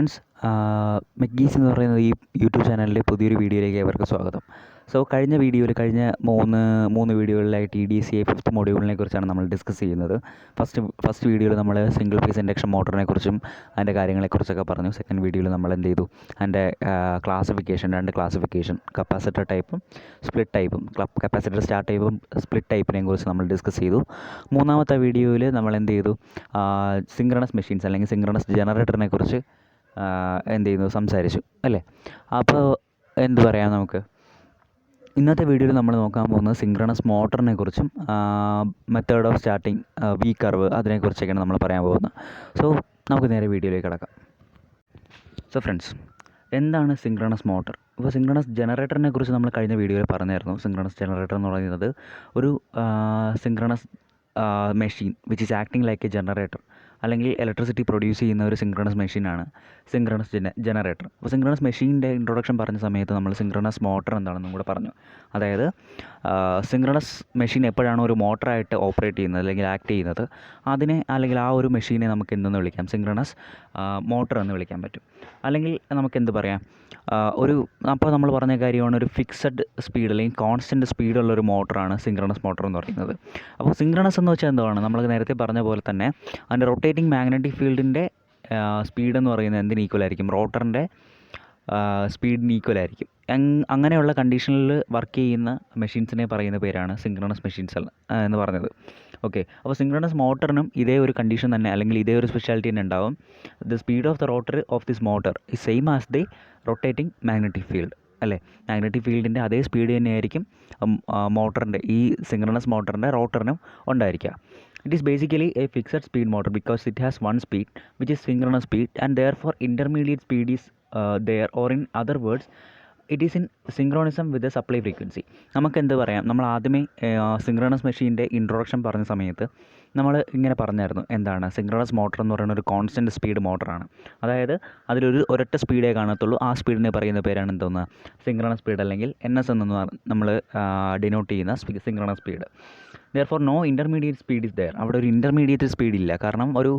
Friends, മെഗ്ഗീസ് എന്ന് പറയുന്ന ഈ യൂട്യൂബ് ചാനലിൻ്റെ പുതിയൊരു വീഡിയോയിലേക്ക് ഏവർക്കും സ്വാഗതം. കഴിഞ്ഞ മൂന്ന് വീഡിയോകളിലായിട്ട് EDCA ഫിഫ്ത്ത് മൊഡ്യൂളിനെ കുറിച്ചാണ് നമ്മൾ ഡിസ്കസ് ചെയ്യുന്നത്. ഫസ്റ്റ് വീഡിയോയിൽ നമ്മൾ സിംഗിൾ ഫേസ് ഇൻഡക്ഷൻ മോട്ടറിനെ കുറിച്ചും അതിൻ്റെ കാര്യങ്ങളെക്കുറിച്ചൊക്കെ പറഞ്ഞു. സെക്കൻഡ് വീഡിയോയിൽ നമ്മൾ എന്ത് ചെയ്തു, അതിൻ്റെ രണ്ട് ക്ലാസിഫിക്കേഷൻ കപ്പാസിറ്റർ ടൈപ്പും സ്പ്ലിറ്റ് ടൈപ്പും, കപ്പാസിറ്റർ സ്റ്റാർട്ട് ടൈപ്പും സ്പ്ലിറ്റ് ടൈപ്പിനെ കുറിച്ച് നമ്മൾ ഡിസ്കസ് ചെയ്തു. മൂന്നാമത്തെ വീഡിയോയിൽ നമ്മൾ എന്ത് ചെയ്തു, സിങ്ക്രണസ് മെഷീൻസ് അല്ലെങ്കിൽ സിങ്ക്രണസ് ജനറേറ്ററിനെ കുറിച്ച് സംസാരിച്ചു അല്ലേ. അപ്പോൾ എന്ത് പറയാം, നമുക്ക് ഇന്നത്തെ വീഡിയോയിൽ നമ്മൾ നോക്കാൻ പോകുന്നത് സിങ്ക്രണസ് മോട്ടറിനെ കുറിച്ചും method of starting, V curve, അതിനെക്കുറിച്ചൊക്കെയാണ് നമ്മൾ പറയാൻ പോകുന്നത്. നമുക്ക് നേരെ വീഡിയോയിലേക്ക് കിടക്കാം. ഫ്രണ്ട്സ്, എന്താണ് സിങ്ക്രണസ് മോട്ടർ? ഇപ്പോൾ സിങ്ക്രണസ് ജനറേറ്ററിനെ കുറിച്ച് നമ്മൾ കഴിഞ്ഞ വീഡിയോയിൽ പറഞ്ഞായിരുന്നു. സിങ്ക്രണസ് ജനറേറ്റർ എന്ന് പറയുന്നത് ഒരു synchronous machine which is acting like A generator, അല്ലെങ്കിൽ ഇലക്ട്രിസിറ്റി പ്രൊഡ്യൂസ് ചെയ്യുന്ന ഒരു സിങ്ക്രണസ് മെഷീനാണ് സിങ്ക്രണസ് ജനറേറ്റർ. അപ്പോൾ സിങ്ക്രണസ് മെഷീൻ്റെ ഇൻട്രൊഡക്ഷൻ പറഞ്ഞ സമയത്ത് നമ്മൾ സിങ്ക്രണസ് മോട്ടർ എന്താണെന്നും കൂടെ പറഞ്ഞു. അതായത് സിങ്ക്രണസ് മെഷീൻ എപ്പോഴാണ് ഒരു മോട്ടറായിട്ട് ഓപ്പറേറ്റ് ചെയ്യുന്നത് അല്ലെങ്കിൽ ആക്ട് ചെയ്യുന്നത്, അതിനെ അല്ലെങ്കിൽ ആ ഒരു മെഷീനെ നമുക്ക് എന്തെന്ന് വിളിക്കാം, സിങ്ക്രണസ് മോട്ടർ എന്ന് വിളിക്കാൻ പറ്റും. അല്ലെങ്കിൽ നമുക്ക് എന്ത് പറയാം, അപ്പോൾ നമ്മൾ പറഞ്ഞ കാര്യമാണ്, ഒരു ഫിക്സഡ് സ്പീഡ് അല്ലെങ്കിൽ കോൺസ്റ്റൻറ്റ് സ്പീഡുള്ളൊരു മോട്ടറാണ് സിങ്ക്രണസ് മോട്ടർ എന്ന് പറയുന്നത്. അപ്പോൾ സിങ്ക്രണസ് എന്ന് വെച്ചാൽ എന്താണ്, നമ്മൾ നേരത്തെ പറഞ്ഞ പോലെ തന്നെ അതിൻ്റെ റൊട്ടേറ്റിംഗ് മാഗ്നറ്റിക് ഫീൽഡിൻ്റെ സ്പീഡ് എന്ന് പറയുന്നത് എന്തിന് ഈക്വൽ ആയിരിക്കും, റോട്ടറിൻ്റെ സ്പീഡിന് ഈക്വൽ ആയിരിക്കും. അങ്ങനെയുള്ള കണ്ടീഷനിൽ വർക്ക് ചെയ്യുന്ന മെഷീൻസിനെ പറയുന്ന പേരാണ് സിങ്ക്രണസ് മെഷീൻസ് എന്ന് പറഞ്ഞത്. ഓക്കെ, അപ്പോൾ സിങ്ക്രണസ് മോട്ടറിനും ഇതേ ഒരു കണ്ടീഷൻ തന്നെ അല്ലെങ്കിൽ ഇതേ ഒരു സ്പെഷ്യാലിറ്റി തന്നെ ഉണ്ടാവും. The speed of the rotor of this motor is same as the rotating magnetic field അല്ലേ. മാഗ്നറ്റിക് ഫീൽഡിൻ്റെ അതേ സ്പീഡ് തന്നെയായിരിക്കും മോട്ടറിൻ്റെ, ഈ സിങ്ക്രണസ് മോട്ടറിൻ്റെ റോട്ടറിനും ഉണ്ടായിരിക്കുക. It is basically a fixed speed motor because it has one speed which is synchronous speed, and therefore intermediate speed is there, or in other words it is in synchronism with the supply frequency. നമുക്ക് എന്ത് പറയാം, നമ്മൾ ആദ്യമേ synchronous മെഷീൻ്റെ introduction പറഞ്ഞ സമയത്ത് നമ്മൾ ഇങ്ങനെ പറഞ്ഞായിരുന്നു, എന്താണ് സിങ്ക്രണസ് മോട്ടർ എന്ന് പറയുന്ന ഒരു കോൺസ്റ്റൻറ്റ് സ്പീഡ് മോട്ടറാണ്. അതായത് ഒരൊറ്റ സ്പീഡേ കാണത്തുള്ളൂ. ആ സ്പീഡിനെ പറയുന്ന പേരാണ് എന്തോന്ന്, സിങ്ക്രണസ് സ്പീഡ്, അല്ലെങ്കിൽ NS എന്ന് നമ്മൾ ഡിനോട്ട് ചെയ്യുന്ന synchronous speed. therefore no intermediate speed is there. അവിടെ ഒരു ഇൻ്റർമീഡിയറ്റ് സ്പീഡ് ഇല്ല. കാരണം ഒരു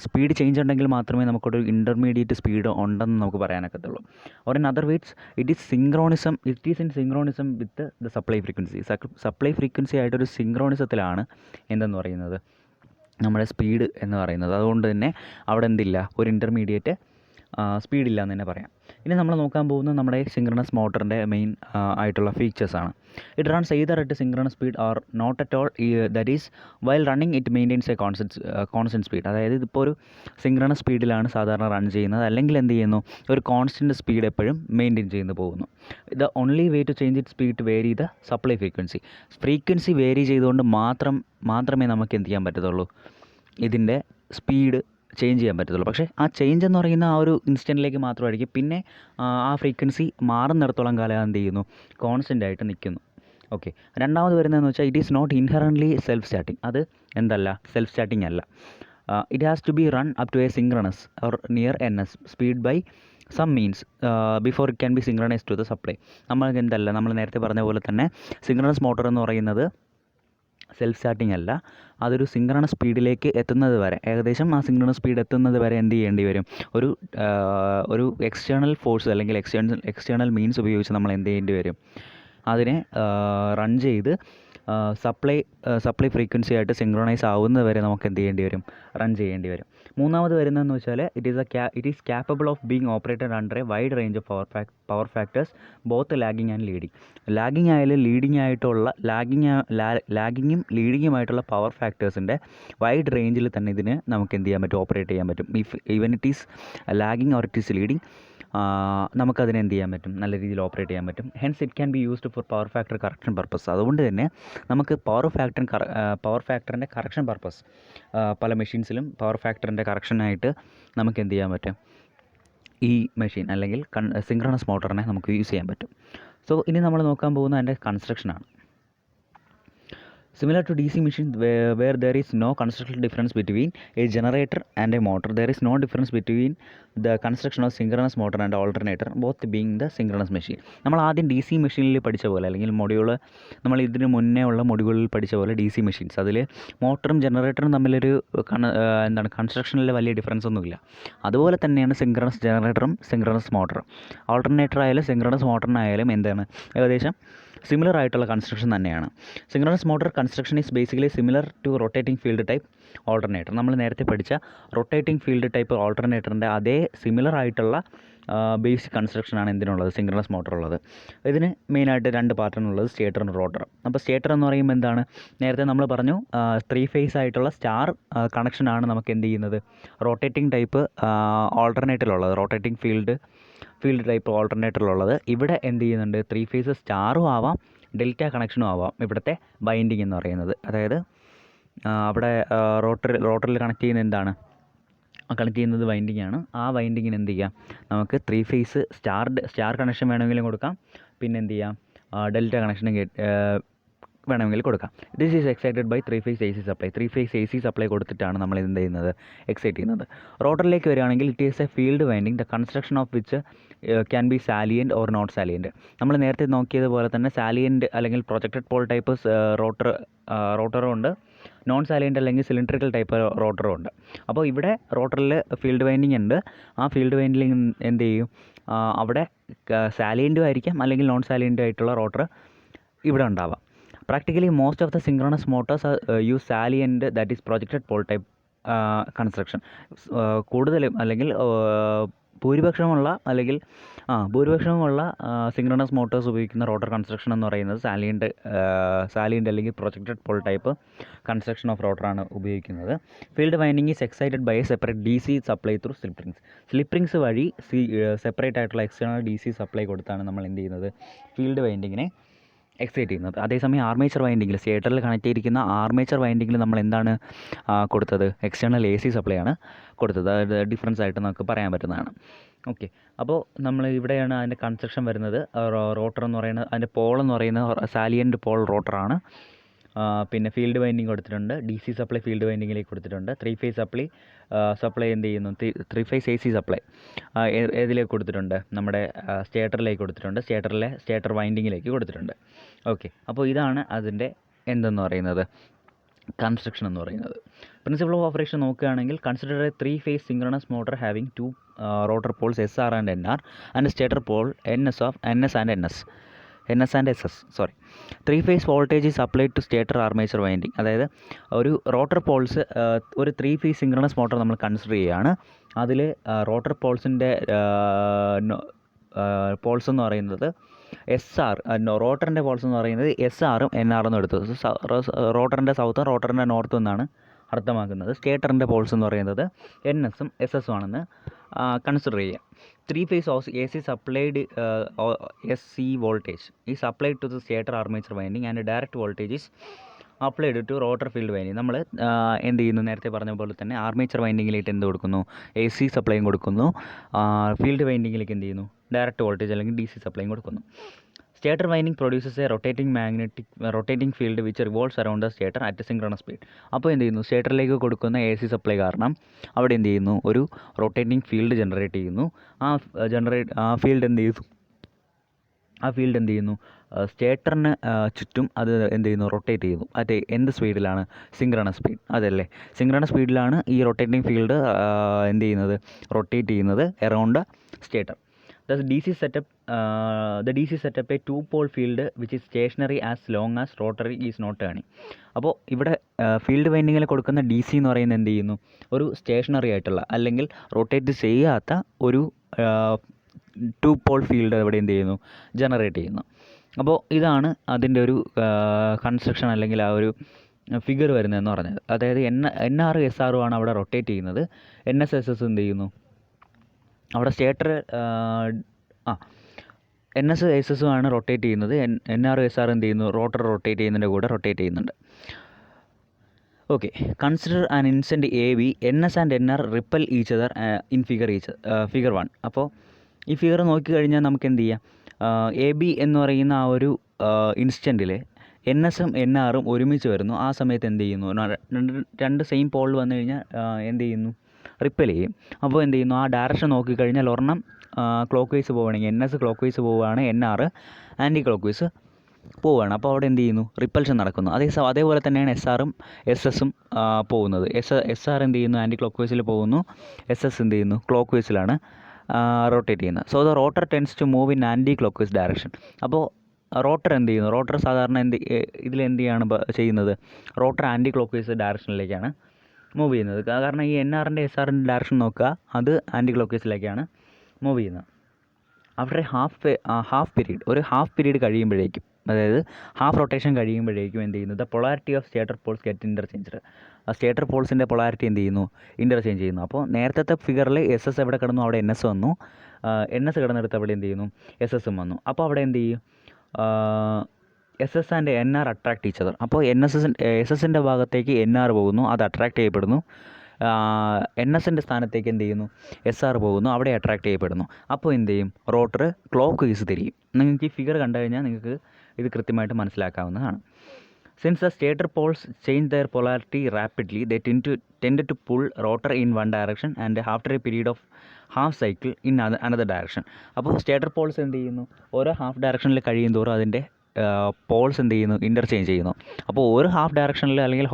സ്പീഡ് ചേഞ്ച് ഉണ്ടെങ്കിൽ മാത്രമേ നമുക്കൊരു ഇൻ്റർമീഡിയറ്റ് സ്പീഡ് ഉണ്ടെന്ന് നമുക്ക് പറയാനൊക്കത്തുള്ളൂ. Or in other words it is in synchronism with the supply frequency. Supply frequency ആയിട്ടൊരു സിങ്ക്രോണിസത്തിലാണ് എന്തെന്ന് പറയുന്നത്, നമ്മുടെ സ്പീഡ് എന്ന് പറയുന്നത്. അതുകൊണ്ട് തന്നെ അവിടെ എന്തില്ല, ഒരു ഇൻ്റർമീഡിയറ്റ് സ്പീഡില്ല എന്ന് തന്നെ പറയാം. ഇനി നമ്മൾ നോക്കാൻ പോകുന്നത് നമ്മുടെ സിങ്ക്രണസ് മോട്ടറിൻ്റെ മെയിൻ ആയിട്ടുള്ള ഫീച്ചേഴ്സാണ്. It runs either at synchronous speed or not at all. That is while running it maintains a constant speed. അതായത് ഇതിപ്പോൾ ഒരു സിങ്ക്രണസ് സ്പീഡിലാണ് സാധാരണ റൺ ചെയ്യുന്നത്, അല്ലെങ്കിൽ എന്ത് ചെയ്യുന്നു, ഒരു കോൺസ്റ്റൻറ്റ് സ്പീഡ് എപ്പോഴും മെയിൻറ്റെയിൻ ചെയ്ത് പോകുന്നു. The only way to change it speed to vary the supply frequency vary ചെയ്തുകൊണ്ട് മാത്രമേ നമുക്ക് എന്ത് ചെയ്യാൻ പറ്റത്തുള്ളൂ, ഇതിൻ്റെ സ്പീഡ് ചേഞ്ച് ചെയ്യാൻ പറ്റത്തുള്ളൂ. പക്ഷേ ആ ചേഞ്ച് എന്ന് പറയുന്ന ആ ഒരു ഇൻസ്റ്റൻറ്റിലേക്ക് മാത്രമായിരിക്കും. പിന്നെ ആ ഫ്രീക്വൻസി മാറുന്നിടത്തോളം കാലം എന്ത് ചെയ്യുന്നു, കോൺസ്റ്റൻ്റ് ആയിട്ട് നിൽക്കുന്നു. ഓക്കെ, രണ്ടാമത് വരുന്നതെന്ന് വെച്ചാൽ it is not inherently self starting. അത് എന്തല്ല, സെൽഫ് സ്റ്റാർട്ടിങ് അല്ല. It has to be run up to a synchronous or near NS speed by some means before it can be synchronise to the supply. നമ്മൾ നേരത്തെ പറഞ്ഞ പോലെ തന്നെ synchronous motor എന്ന് പറയുന്നത് സെൽഫ് സ്റ്റാർട്ടിങ് അല്ല. അതൊരു സിങ്ക്രണസ് സ്പീഡിലേക്ക് എത്തുന്നത് വരെ, ഏകദേശം ആ സിങ്ക്രണസ് സ്പീഡ് എത്തുന്നത് വരെ എന്ത് ചെയ്യേണ്ടി വരും, ഒരു എക്സ്റ്റേണൽ ഫോഴ്സ് അല്ലെങ്കിൽ എക്സ്റ്റേണൽ മീൻസ് ഉപയോഗിച്ച് നമ്മൾ എന്ത് ചെയ്യേണ്ടി വരും, അതിനെ റൺ ചെയ്ത് സപ്ലൈ ഫ്രീക്വൻസി ആയിട്ട് സിങ്ക്രണൈസ് ആവുന്നത് വരെ നമുക്ക് എന്ത് ചെയ്യേണ്ടി വരും, റൺ ചെയ്യേണ്ടി വരും. മൂന്നാമത് വരുന്നതെന്ന് വെച്ചാൽ it is capable of being operated under a wide range of power factors both lagging and leading. ലാഗിങ്ങും ലീഡിങ്ങുമായിട്ടുള്ള പവർ ഫാക്ടേഴ്സിൻ്റെ വൈഡ് റേഞ്ചിൽ തന്നെ ഇതിന് നമുക്ക് എന്ത് ചെയ്യാൻ പറ്റും, ഓപ്പറേറ്റ് ചെയ്യാൻ പറ്റും. Even it is lagging or it is leading, നമുക്കതിനെ എന്ത് ചെയ്യാൻ പറ്റും, നല്ല രീതിയിൽ ഓപ്പറേറ്റ് ചെയ്യാൻ പറ്റും. Hence it can be used for power factor correction purpose. അതുകൊണ്ട് തന്നെ നമുക്ക് പവർ ഫാക്ടറിൻ്റെ കറക്ഷൻ പർപ്പസ്, പല മെഷീൻസിലും പവർ ഫാക്ടറിൻ്റെ കറക്ഷനായിട്ട് നമുക്ക് എന്ത് ചെയ്യാൻ പറ്റും, ഈ മെഷീൻ അല്ലെങ്കിൽ സിങ്ക്രണസ് മോട്ടറിനെ നമുക്ക് യൂസ് ചെയ്യാൻ പറ്റും. ഇനി നമ്മൾ നോക്കാൻ പോകുന്നത് അതിൻ്റെ കൺസ്ട്രക്ഷനാണ്. Similar to DC machine where there is no constructional difference between a generator and a motor, there is no difference between the construction of synchronous motor and alternator, both being the synchronous machine. നമ്മൾ ആദ്യം D C മെഷീനിൽ പഠിച്ച പോലെ അല്ലെങ്കിൽ module നമ്മൾ ഇതിന് മുന്നേ ഉള്ള മൊഡ്യൂളിൽ പഠിച്ച പോലെ ഡി സി മെഷീൻസ് അതിൽ മോട്ടറും ജനറേറ്ററും തമ്മിലൊരു എന്താണ് കൺസ്ട്രക്ഷനിൽ വലിയ ഡിഫറൻസ് ഒന്നുമില്ല. അതുപോലെ തന്നെയാണ് സിങ്ക്രണസ് ജനറേറ്ററും സിങ്ക്രണസ് മോട്ടറും. ഓൾട്ടർനേറ്റർ ആയാലും സിങ്ക്രണസ് മോട്ടറിനായാലും എന്താണ് ഏകദേശം സിമിലർ ആയിട്ടുള്ള കൺസ്ട്രക്ഷൻ തന്നെയാണ്. Synchronous motor construction is basically similar to rotating field type alternator. നമ്മൾ നേരത്തെ പഠിച്ച റൊട്ടേറ്റിംഗ് ഫീൽഡ് ടൈപ്പ് ഓൾട്ടർനേറ്ററിൻ്റെ അതേ സിമിലർ ആയിട്ടുള്ള ബേസിക് കൺസ്ട്രക്ഷനാണ് എന്തിനുള്ളത്, സിങ്ക്രണസ് മോട്ടറുള്ളത്. ഇതിന് മെയിനായിട്ട് രണ്ട് പാർട്ടാണുള്ളത്, സ്റ്റേറ്ററും റോട്ടറും. അപ്പോൾ സ്റ്റേറ്റർ എന്ന് പറയുമ്പോൾ എന്താണ്, നേരത്തെ നമ്മൾ പറഞ്ഞു 3 ഫേസ് ആയിട്ടുള്ള സ്റ്റാർ കണക്ഷനാണ് നമുക്ക് എന്ത് ചെയ്യുന്നത് റൊട്ടേറ്റിംഗ് ടൈപ്പ് ഓൾട്ടർനേറ്ററിലുള്ളത്, റൊട്ടേറ്റിംഗ് ഫീൽഡ് ടൈപ്പ് ഓൾട്ടർനേറ്ററിലുള്ളത്. ഇവിടെ എന്ത് ചെയ്യുന്നുണ്ട്, 3 ഫേസ് സ്റ്റാറും ആവാം ഡെൽറ്റ കണക്ഷനും ആവാം ഇവിടുത്തെ ബൈൻഡിങ് എന്ന് പറയുന്നത്. അതായത് അവിടെ റോട്ടറിൽ കണക്ട് ചെയ്യുന്നത് വൈൻഡിങ് ആണ്. ആ വൈൻഡിങ്ങിന് എന്ത് ചെയ്യാം, നമുക്ക് 3 ഫേസ് സ്റ്റാർ കണക്ഷൻ വേണമെങ്കിലും കൊടുക്കാം, പിന്നെ എന്ത് ചെയ്യാം ഡെൽറ്റ കണക്ഷനും വേണമെങ്കിൽ കൊടുക്കാം. This is excited by 3 phase AC supply. 3 phase AC supply കൊടുത്തിട്ടാണ് നമ്മൾ എന്ത് ചെയ്യുന്നത്, എക്സൈറ്റ് ചെയ്യുന്നത്. റോട്ടറിലേക്ക് വരികയാണെങ്കിൽ it is a field winding the construction of which can be salient or not salient. നമ്മൾ നേരത്തെ നോക്കിയതുപോലെ തന്നെ സാലിയൻറ്റ് അല്ലെങ്കിൽ പ്രൊജക്റ്റഡ് പോൾ ടൈപ്പ് റോട്ടറും ഉണ്ട്, നോൺ സാലിയൻ്റ് അല്ലെങ്കിൽ സിലിണ്ടറിക്കൽ ടൈപ്പ് റോട്ടറും ഉണ്ട്. അപ്പോൾ ഇവിടെ റോട്ടറിൽ ഫീൽഡ് വൈൻഡിങ് ഉണ്ട്. ആ ഫീൽഡ് വൈൻഡിങ് എന്ത് ചെയ്യും, അവിടെ സാലിയൻറ്റും ആയിരിക്കാം അല്ലെങ്കിൽ നോൺ സാലിയൻ്റ് ആയിട്ടുള്ള റോട്ടർ ഇവിടെ ഉണ്ടാവാം. Practically most of the synchronous motors use salient that is projected pole type construction. കൂടുതലും അല്ലെങ്കിൽ ഭൂരിപക്ഷമുള്ള സിങ്ക്രണസ് മോട്ടോഴ്സ് ഉപയോഗിക്കുന്ന റോട്ടർ കൺസ്ട്രക്ഷൻ എന്ന് പറയുന്നത് സാലിയൻ്റ് അല്ലെങ്കിൽ projected pole type construction of റോട്ടറാണ് ഉപയോഗിക്കുന്നത്. Field winding is excited by a separate DC supply through slip rings വഴി സെപ്പറേറ്റ് ആയിട്ടുള്ള എക്സ്റ്റേണൽ DC സപ്ലൈ കൊടുത്താണ് നമ്മൾ എന്ത് ചെയ്യുന്നത്, ഫീൽഡ് വൈൻഡിങ്ങിനെ എക്സൈറ്റ് ചെയ്യുന്നത്. അതേസമയം ആർമേച്ചർ വൈൻഡിങ്ങിൽ, സ്റ്റേറ്ററിൽ കണക്ട് ചെയ്തിരിക്കുന്ന ആർമേച്ചർ വൈൻഡിങ്ങിൽ നമ്മൾ എന്താണ് കൊടുത്തത്, എക്സ്റ്റേണൽ AC സപ്ലൈ ആണ് കൊടുത്തത്. അത് ഡിഫറൻസ് ആയിട്ട് നമുക്ക് പറയാൻ പറ്റുന്നതാണ്. ഓക്കെ, അപ്പോൾ നമ്മൾ ഇവിടെയാണ് അതിൻ്റെ കൺസ്ട്രക്ഷൻ വരുന്നത്. റോട്ടർ എന്ന് പറയുന്നത്, അതിൻ്റെ പോൾ എന്ന് പറയുന്നത് സാലിയൻ്റ് പോൾ റോട്ടറാണ്. പിന്നെ ഫീൽഡ് വൈൻഡിങ് കൊടുത്തിട്ടുണ്ട്, DC സപ്ലൈ ഫീൽഡ് വൈൻഡിങ്ങിലേക്ക് കൊടുത്തിട്ടുണ്ട്. 3 ഫേസ് സപ്ലൈ എന്ത് ചെയ്യുന്നു, 3 ഫേസ് AC സപ്ലൈ ഏതിലേക്ക് കൊടുത്തിട്ടുണ്ട്, നമ്മുടെ സ്റ്റേറ്ററിലേക്ക് കൊടുത്തിട്ടുണ്ട്, സ്റ്റേറ്റർ വൈൻഡിങ്ങിലേക്ക് കൊടുത്തിട്ടുണ്ട്. ഓക്കെ, അപ്പോൾ ഇതാണ് അതിൻ്റെ എന്തെന്ന് പറയുന്നത്, കൺസ്ട്രക്ഷൻ എന്ന് പറയുന്നത്. പ്രിൻസിപ്പിൾ ഓഫ് ഓപ്പറേഷൻ നോക്കുകയാണെങ്കിൽ, consider a 3 phase synchronous motor having 2 rotor poles SR and NR and stator pole NS and SS. 3 phase voltage is applied to stator armature winding. അതായത് ഒരു റോട്ടർ പോൾസ്, ഒരു 3 phase synchronous motor നമ്മൾ consider ചെയ്യുകയാണ്. അതിൽ rotor പോൾസിൻ്റെ Paul's എന്ന് പറയുന്നത് SR, റോട്ടറിൻ്റെ Paul's എന്ന് പറയുന്നത് SRഉം NRഉം എടുത്തു. റോട്ടറിൻ്റെ സൗത്തും റോട്ടറിൻ്റെ നോർത്തും എന്നാണ് അർത്ഥമാക്കുന്നത്. സ്റ്റേറ്ററിൻ്റെ പോൾസ് എന്ന് പറയുന്നത് NSഉം SSഉം ആണെന്ന് കൺസിഡർ ചെയ്യുക. 3 phase AC supplied SC voltage is applied to the stator armature winding and direct voltage is applied to rotor field winding. നമ്മൾ എന്ത് ചെയ്യുന്നു, നേരത്തെ പറഞ്ഞ പോലെ തന്നെ ആർമേച്ചർ വൈൻഡിങ്ങിലേക്ക് എന്ത് കൊടുക്കുന്നു, AC സപ്ലൈയും കൊടുക്കുന്നു. ഫീൽഡ് വൈൻഡിങ്ങിലേക്ക് എന്ത് ചെയ്യുന്നു, ഡയറക്റ്റ് വോൾട്ടേജ് അല്ലെങ്കിൽ DC സപ്ലൈയും കൊടുക്കുന്നു. Stator winding produces A rotating field which revolves around the stator at synchronous speed. അപ്പോൾ എന്ത് ചെയ്യുന്നു, സ്റ്റേറ്ററിലേക്ക് കൊടുക്കുന്ന AC സപ്ലൈ കാരണം അവിടെ എന്ത് ചെയ്യുന്നു, ഒരു റൊട്ടേറ്റിംഗ് ഫീൽഡ് ജനറേറ്റ് ചെയ്യുന്നു. ആ ഫീൽഡ് എന്ത് ചെയ്യുന്നു, സ്റ്റേറ്ററിന് ചുറ്റും അത് എന്ത് ചെയ്യുന്നു, റൊട്ടേറ്റ് ചെയ്യുന്നു. അത് എന്ത് സ്പീഡിലാണ്, സിങ്ക്രണസ് സ്പീഡ്. അതല്ലേ, സിങ്ക്രണസ് സ്പീഡിലാണ് ഈ റൊട്ടേറ്റിംഗ് ഫീൽഡ് എന്ത് ചെയ്യുന്നത്, റൊട്ടേറ്റ് ചെയ്യുന്നത് around stator. The DC setup a 2-pole field which is stationary as long as rotary is not turning. അപ്പോൾ ഇവിടെ ഫീൽഡ് വൈൻഡിങ്ങിൽ കൊടുക്കുന്ന DC എന്ന് പറയുന്നത് എന്ത് ചെയ്യുന്നു, ഒരു സ്റ്റേഷനറി ആയിട്ടുള്ള അല്ലെങ്കിൽ റൊട്ടേറ്റ് ചെയ്യാത്ത ഒരു 2-pole ഫീൽഡ് ഇവിടെ എന്ത് ചെയ്യുന്നു, ജനറേറ്റ് ചെയ്യുന്നു. അപ്പോൾ ഇതാണ് അതിൻ്റെ ഒരു കൺസ്ട്രക്ഷൻ അല്ലെങ്കിൽ ആ ഒരു ഫിഗർ വരുന്നതെന്ന് പറഞ്ഞത്. അതായത് NR SR ആണ് അവിടെ റൊട്ടേറ്റ് ചെയ്യുന്നത്. NS SS എന്ത് ചെയ്യുന്നു, അവിടെ സ്റ്റേറ്റർ NS SS ആണ് റൊട്ടേറ്റ് ചെയ്യുന്നത്. NR SR എന്ത് ചെയ്യുന്നു, റോട്ടർ റൊട്ടേറ്റ് ചെയ്യുന്നതിൻ്റെ കൂടെ റൊട്ടേറ്റ് ചെയ്യുന്നുണ്ട്. Okay, consider an instant AB. NS and NR ripple each other in figure 1. അപ്പോൾ ഈ ഫിഗർ നോക്കിക്കഴിഞ്ഞാൽ നമുക്ക് എന്ത് ചെയ്യാം, AB എന്ന് പറയുന്ന ആ ഒരു ഇൻസ്റ്റൻറ്റിൽ എൻ എസും എൻ ആറും ഒരുമിച്ച് വരുന്നു. ആ സമയത്ത് എന്ത് ചെയ്യുന്നു, രണ്ട് സെയിം പോൾ വന്നു കഴിഞ്ഞാൽ എന്ത് ചെയ്യുന്നു, റിപ്പൽ ചെയ്യും. അപ്പോൾ എന്ത് ചെയ്യുന്നു, ആ ഡയറക്ഷൻ നോക്കിക്കഴിഞ്ഞാൽ ഒരെണ്ണം ക്ലോക്ക് വൈസ് പോവുകയാണെങ്കിൽ എൻ എസ് ക്ലോക്ക് വൈസ് പോവുകയാണ്, എൻ ആറ് ആൻറ്റി ക്ലോക്ക് വൈസ് പോവുകയാണ്. അപ്പോൾ അവിടെ എന്ത് ചെയ്യുന്നു, റിപ്പൽഷൻ നടക്കുന്നു. അതേപോലെ തന്നെയാണ് എസ് ആറും എസ് എസും പോകുന്നത്. എസ് ആർ എന്ത് ചെയ്യുന്നു, ആൻറ്റി ക്ലോക്ക് വൈസിൽ പോകുന്നു. എസ് എസ് എന്ത് ചെയ്യുന്നു, ക്ലോക്ക് വൈസിലാണ് റൊട്ടേറ്റ് ചെയ്യുന്നത്. So the rotor tends to move in anticlockwise direction. അപ്പോൾ റോട്ടർ എന്ത് ചെയ്യുന്നു, റോട്ടർ സാധാരണ ഇതിലെന്ത് ചെയ്യാണ് ചെയ്യുന്നത്, റോട്ടർ ആൻറ്റി ക്ലോക്ക് വൈസ് ഡയറക്ഷനിലേക്കാണ് മൂവ് ചെയ്യുന്നത്. കാരണം ഈ എൻ ആറിൻ്റെ എസ് ആറിൻ്റെ ഡയറക്ഷൻ നോക്കുക, അത് ആൻറ്റി ക്ലോക്ക് വൈസിലേക്കാണ് മൂവ് ചെയ്യുന്നത്. ആഫ്റ്റർ എ ഹാഫ് പീരീഡ്, ഒരു ഹാഫ് പീരീഡ് കഴിയുമ്പോഴേക്കും, അതായത് ഹാഫ് റൊട്ടേഷൻ കഴിയുമ്പോഴേക്കും എന്ത് ചെയ്യുന്നു, the polarity of stator poles get interchanged. ആ സ്റ്റേറ്റർ പോൾസിൻ്റെ പൊളാരിറ്റി എന്ത് ചെയ്യുന്നു, ഇൻ്റർചേഞ്ച് ചെയ്യുന്നു. അപ്പോൾ നേരത്തെ ഫിഗറിൽ എസ് എസ് എവിടെ കിടന്നു, അവിടെ എൻ എസ് വന്നു. എൻ എസ് കിടന്നെടുത്ത് അവിടെ എന്ത് ചെയ്യുന്നു, എസ് എസും വന്നു. അപ്പോൾ അവിടെ എന്ത് ചെയ്യും, S S and N R attract each other. അപ്പോൾ എസ് എസിൻ്റെ ഭാഗത്തേക്ക് എൻ ആർ പോകുന്നു, അത് അട്രാക്ട് ചെയ്യപ്പെടുന്നു. എൻ എസിൻ്റെ സ്ഥാനത്തേക്ക് എന്ത് ചെയ്യുന്നു, എസ് ആർ പോകുന്നു, അവിടെ അട്രാക്ട് ചെയ്യപ്പെടുന്നു. അപ്പോൾ എന്ത് ചെയ്യും, റോട്ടർ ക്ലോക്ക് വൈസ് തിരിയും. നിങ്ങൾക്ക് ഈ ഫിഗർ കണ്ടു കഴിഞ്ഞാൽ നിങ്ങൾക്ക് ഇത് കൃത്യമായിട്ട് മനസ്സിലാക്കാവുന്നതാണ്. Since the stator poles change their polarity rapidly, they tend to pull rotor in one direction and after a period of half cycle in another direction. അപ്പോൾ സ്റ്റേറ്റർ പോൾസ് എന്ത് ചെയ്യുന്നു, ഓരോ ഹാഫ് ഡയറക്ഷനിൽ കഴിയും തോറും അതിൻ്റെ പോൾസ് എന്ത് ചെയ്യുന്നു, ഇൻ്റർചേഞ്ച് ചെയ്യുന്നു. അപ്പോൾ ഒരു ഹാഫ് ഡയറക്ഷനിൽ അല്ലെങ്കിൽ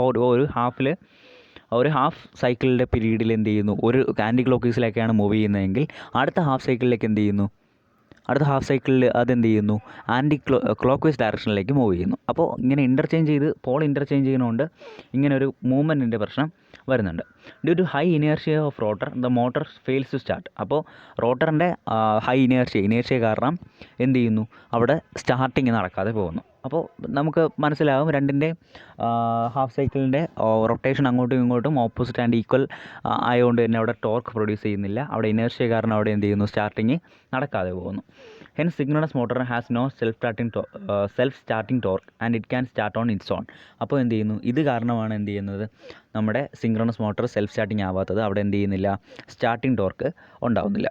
ഒരു ഹാഫ് സൈക്കിളിൻ്റെ പീരീഡിൽ എന്ത് ചെയ്യുന്നു, ഒരു ആൻറ്റി ക്ലോക്ക് വൈസിലേക്കാണ് മൂവ് ചെയ്യുന്നതെങ്കിൽ അടുത്ത ഹാഫ് സൈക്കിളിലേക്ക് എന്ത് ചെയ്യുന്നു, അടുത്ത ഹാഫ് സൈക്കിളിൽ അതെന്ത് ചെയ്യുന്നു, ആൻറ്റി ക്ലോക്ക് വൈസ് ഡയറക്ഷനിലേക്ക് മൂവ് ചെയ്യുന്നു. അപ്പോൾ ഇങ്ങനെ പോൾ ഇൻ്റർചേഞ്ച് ചെയ്യുന്നതുകൊണ്ട് ഇങ്ങനെ ഒരു മൂവ്മെൻറ്റിൻ്റെ പ്രശ്നം വരുന്നുണ്ട്. Due to high inertia of rotor the motor fails to start. അപ്പോൾ റോട്ടറിൻ്റെ ഹൈ ഇനേർഷ്യ കാരണം എന്ത് ചെയ്യുന്നു, അവിടെ സ്റ്റാർട്ടിങ് നടക്കാതെ പോകുന്നു. അപ്പോൾ നമുക്ക് മനസ്സിലാകും രണ്ടിൻ്റെ ഹാഫ് സൈക്കിളിൻ്റെ റൊട്ടേഷൻ അങ്ങോട്ടും ഇങ്ങോട്ടും ഓപ്പോസിറ്റ് ആൻഡ് ഈക്വൽ ആയതുകൊണ്ട് തന്നെ അവിടെ ടോർക്ക് പ്രൊഡ്യൂസ് ചെയ്യുന്നില്ല. അവിടെ ഇനേർഷ്യ കാരണം അവിടെ എന്ത് ചെയ്യുന്നു, സ്റ്റാർട്ടിങ് നടക്കാതെ പോകുന്നു. Hence synchronous motor has no self starting torque and it can start on its own. അപ്പോൾ എന്ത് ചെയ്യുന്നു, ഇത് കാരണമാണ് എന്ത് ചെയ്യുന്നത്, നമ്മുടെ സിങ്ക്രണസ് മോട്ടർ സെൽഫ് സ്റ്റാർട്ടിംഗ് ആവാത്തത്. അവിടെ എന്ത് ചെയ്യുന്നില്ല, സ്റ്റാർട്ടിംഗ് ടോർക്ക് ഉണ്ടാവുന്നില്ല.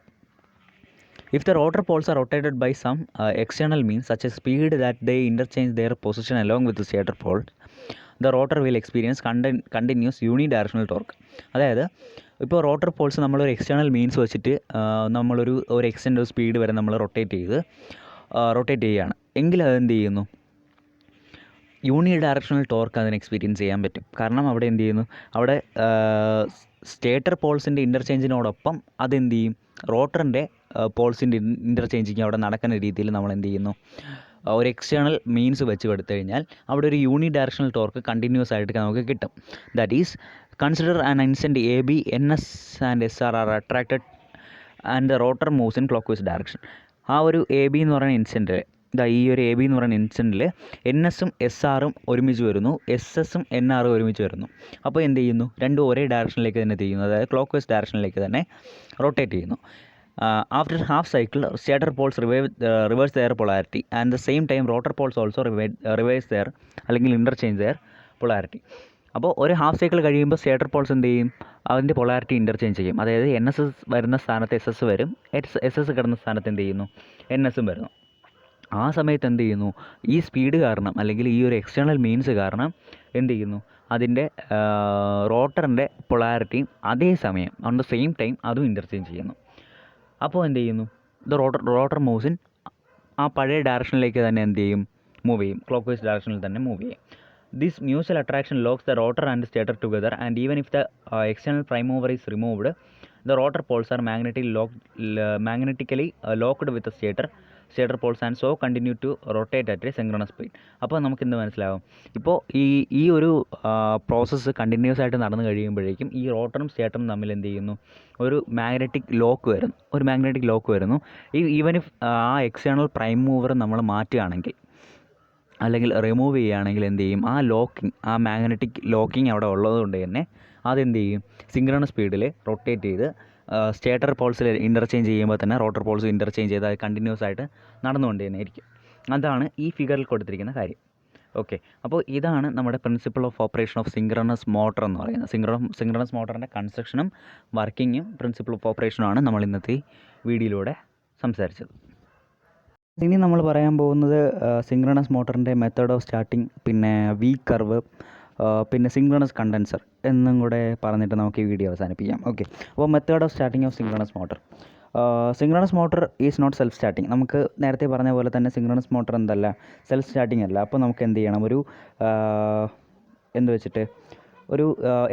If the rotor poles are rotated by some external means such as speed that they interchange their position along with the stator pole, the rotor will experience continuous unidirectional torque. അതായത് ഇപ്പോൾ rotor Paul's നമ്മളൊരു external means വെച്ചിട്ട് നമ്മളൊരു extend speed വരെ നമ്മൾ rotate ചെയ്യുകയാണ് എങ്കിൽ അതെന്ത് ചെയ്യുന്നു, യൂണി ഡയറക്ഷണൽ ടോർക്ക് അതിന് എക്സ്പീരിയൻസ് ചെയ്യാൻ പറ്റും. കാരണം അവിടെ എന്ത് ചെയ്യുന്നു, അവിടെ സ്റ്റേറ്റർ പോൾസിൻ്റെ ഇൻ്റർചേഞ്ചിനോടൊപ്പം അതെന്ത് ചെയ്യും, റോട്ടറിൻ്റെ പോൾസിൻ്റെ ഇൻ്റർചേഞ്ചിങ് അവിടെ നടക്കുന്ന രീതിയിൽ നമ്മൾ എന്ത് ചെയ്യുന്നു, ഒരു എക്സ്റ്റേണൽ മീൻസ് വെച്ച് കൊടുത്തു കഴിഞ്ഞാൽ അവിടെ ഒരു യൂണി ഡയറക്ഷണൽ ടോർക്ക് കണ്ടിന്യൂസ് ആയിട്ട് നമുക്ക് കിട്ടും. That is consider an instant A B, N S and S R attracted and the rotor moves in clock vice direction. ആ ഒരു എ ബി എന്ന് പറയുന്ന ഇൻസ്റ്റൻറ്റ്, ഈ ഒരു എ ബി എന്ന് പറയുന്ന ഇൻസ്റ്റൻറ്റിൽ എൻ എസും എസ് ആറും ഒരുമിച്ച് വരുന്നു, എസ് എസും എൻ ആറും ഒരുമിച്ച് വരുന്നു. അപ്പോൾ എന്ത് ചെയ്യുന്നു, രണ്ടും ഒരേ ഡയറക്ഷനിലേക്ക് തന്നെ ചെയ്യുന്നു, അതായത് ക്ലോക്ക് വൈസ് ഡയറക്ഷനിലേക്ക് തന്നെ റൊട്ടേറ്റ് ചെയ്യുന്നു. After half cycle stator poles reverse their polarity and the same time rotor poles also reverse their അല്ലെങ്കിൽ ഇൻ്റർചേഞ്ച് ദെയർ പൊളാരിറ്റി. അപ്പോൾ ഒരു ഹാഫ് സൈക്കിൾ കഴിയുമ്പോൾ സ്റ്റേറ്റർ പോൾസ് എന്ത് ചെയ്യും, അതിൻ്റെ പൊളാരിറ്റി ഇൻ്റർചേഞ്ച് ചെയ്യും. അതായത് എൻ എസ് വരുന്ന സ്ഥാനത്ത് എസ് എസ് വരും, എസ് എസ് കിടന്ന സ്ഥാനത്ത് എന്ത് ചെയ്യുന്നു, എൻ എസും വരുന്നു. ആ സമയത്ത് എന്ത് ചെയ്യുന്നു, ഈ സ്പീഡ് കാരണം അല്ലെങ്കിൽ ഈ ഒരു എക്സ്റ്റേണൽ മീൻസ് കാരണം എന്ത് ചെയ്യുന്നു, അതിൻ്റെ റോട്ടറിൻ്റെ പൊളാരിറ്റിയും അതേസമയം ഓൺ ദ സെയിം ടൈം അതും ഇൻ്റർചേഞ്ച് ചെയ്യുന്നു. അപ്പോൾ എന്ത് ചെയ്യുന്നു, റോട്ടർ മൂവ്സ് ഇൻ ആ പഴയ ഡയറക്ഷനിലേക്ക് തന്നെ എന്ത് ചെയ്യും, മൂവ് ചെയ്യും, ക്ലോക്ക് വൈസ് ഡയറക്ഷനിൽ തന്നെ മൂവ് ചെയ്യും. This mutual attraction locks the rotor and stator together and even if the external prime mover is removed, the rotor poles are magnetically locked with the stator poles and so continue to rotate at a synchronous speed. അപ്പോൾ നമുക്കിന്ന് മനസ്സിലാവും, ഇപ്പോൾ ഈ ഒരു process continuous ആയിട്ട് നടന്നു കഴിയുമ്പോഴേക്കും ഈ റോട്ടറും സ്റ്റേറ്ററും തമ്മിൽ എന്ത് ചെയ്യുന്നു, ഒരു മാഗ്നറ്റിക് ലോക്ക് വരുന്നു. ഈവൻ ഇഫ് ആ എക്സ്റ്റേണൽ പ്രൈം മൂവർ നമ്മൾ മാറ്റുകയാണെങ്കിൽ അല്ലെങ്കിൽ റിമൂവ് ചെയ്യുകയാണെങ്കിൽ എന്ത് ചെയ്യും, ആ മാഗ്നറ്റിക് ലോക്കിംഗ് അവിടെ ഉള്ളതുകൊണ്ട് തന്നെ അതെന്ത് ചെയ്യും, സിങ്ക്രണസ് സ്പീഡിൽ റൊട്ടേറ്റ് ചെയ്ത് സ്റ്റേറ്റർ പോൾസിൽ ഇൻ്റർചേഞ്ച് ചെയ്യുമ്പോൾ തന്നെ റോട്ടർ പോൾസ് ഇൻ്റർചേഞ്ച് ചെയ്ത് അത് കണ്ടിന്യൂസ് ആയിട്ട് നടന്നുകൊണ്ട് തന്നെ ഇരിക്കും. അതാണ് ഈ ഫിഗറിൽ കൊടുത്തിരിക്കുന്ന കാര്യം. ഓക്കെ, അപ്പോൾ ഇതാണ് നമ്മുടെ principle of operation of synchronous motor എന്ന് പറയുന്നത്. സിങ്ക്രണസ് മോട്ടറിൻ്റെ കൺസ്ട്രക്ഷനും വർക്കിങ്ങും പ്രിൻസിപ്പിൾ ഓഫ് ഓപ്പറേഷനുമാണ് നമ്മൾ ഇന്നത്തെ വീഡിയോയിലൂടെ സംസാരിച്ചത്. ഇനി നമ്മൾ പറയാൻ പോകുന്നത് സിങ്ക്രണസ് മോട്ടറിൻ്റെ മെത്തേഡ് ഓഫ് സ്റ്റാർട്ടിങ്, പിന്നെ വി കർവ്, പിന്നെ സിങ്ക്രണസ് കണ്ടൻസർ എന്നും കൂടെ പറഞ്ഞിട്ട് നമുക്ക് ഈ വീഡിയോ അവസാനിപ്പിക്കാം. ഓക്കെ, അപ്പോൾ method of starting of synchronous motor. Synchronous motor is not self starting. നമുക്ക് നേരത്തെ പറഞ്ഞ പോലെ തന്നെ സിങ്ക്രണസ് മോട്ടർ എന്തല്ല, സെൽഫ് സ്റ്റാർട്ടിങ് അല്ല. അപ്പോൾ നമുക്ക് എന്ത് ചെയ്യണം, എന്ത് വെച്ചിട്ട് ഒരു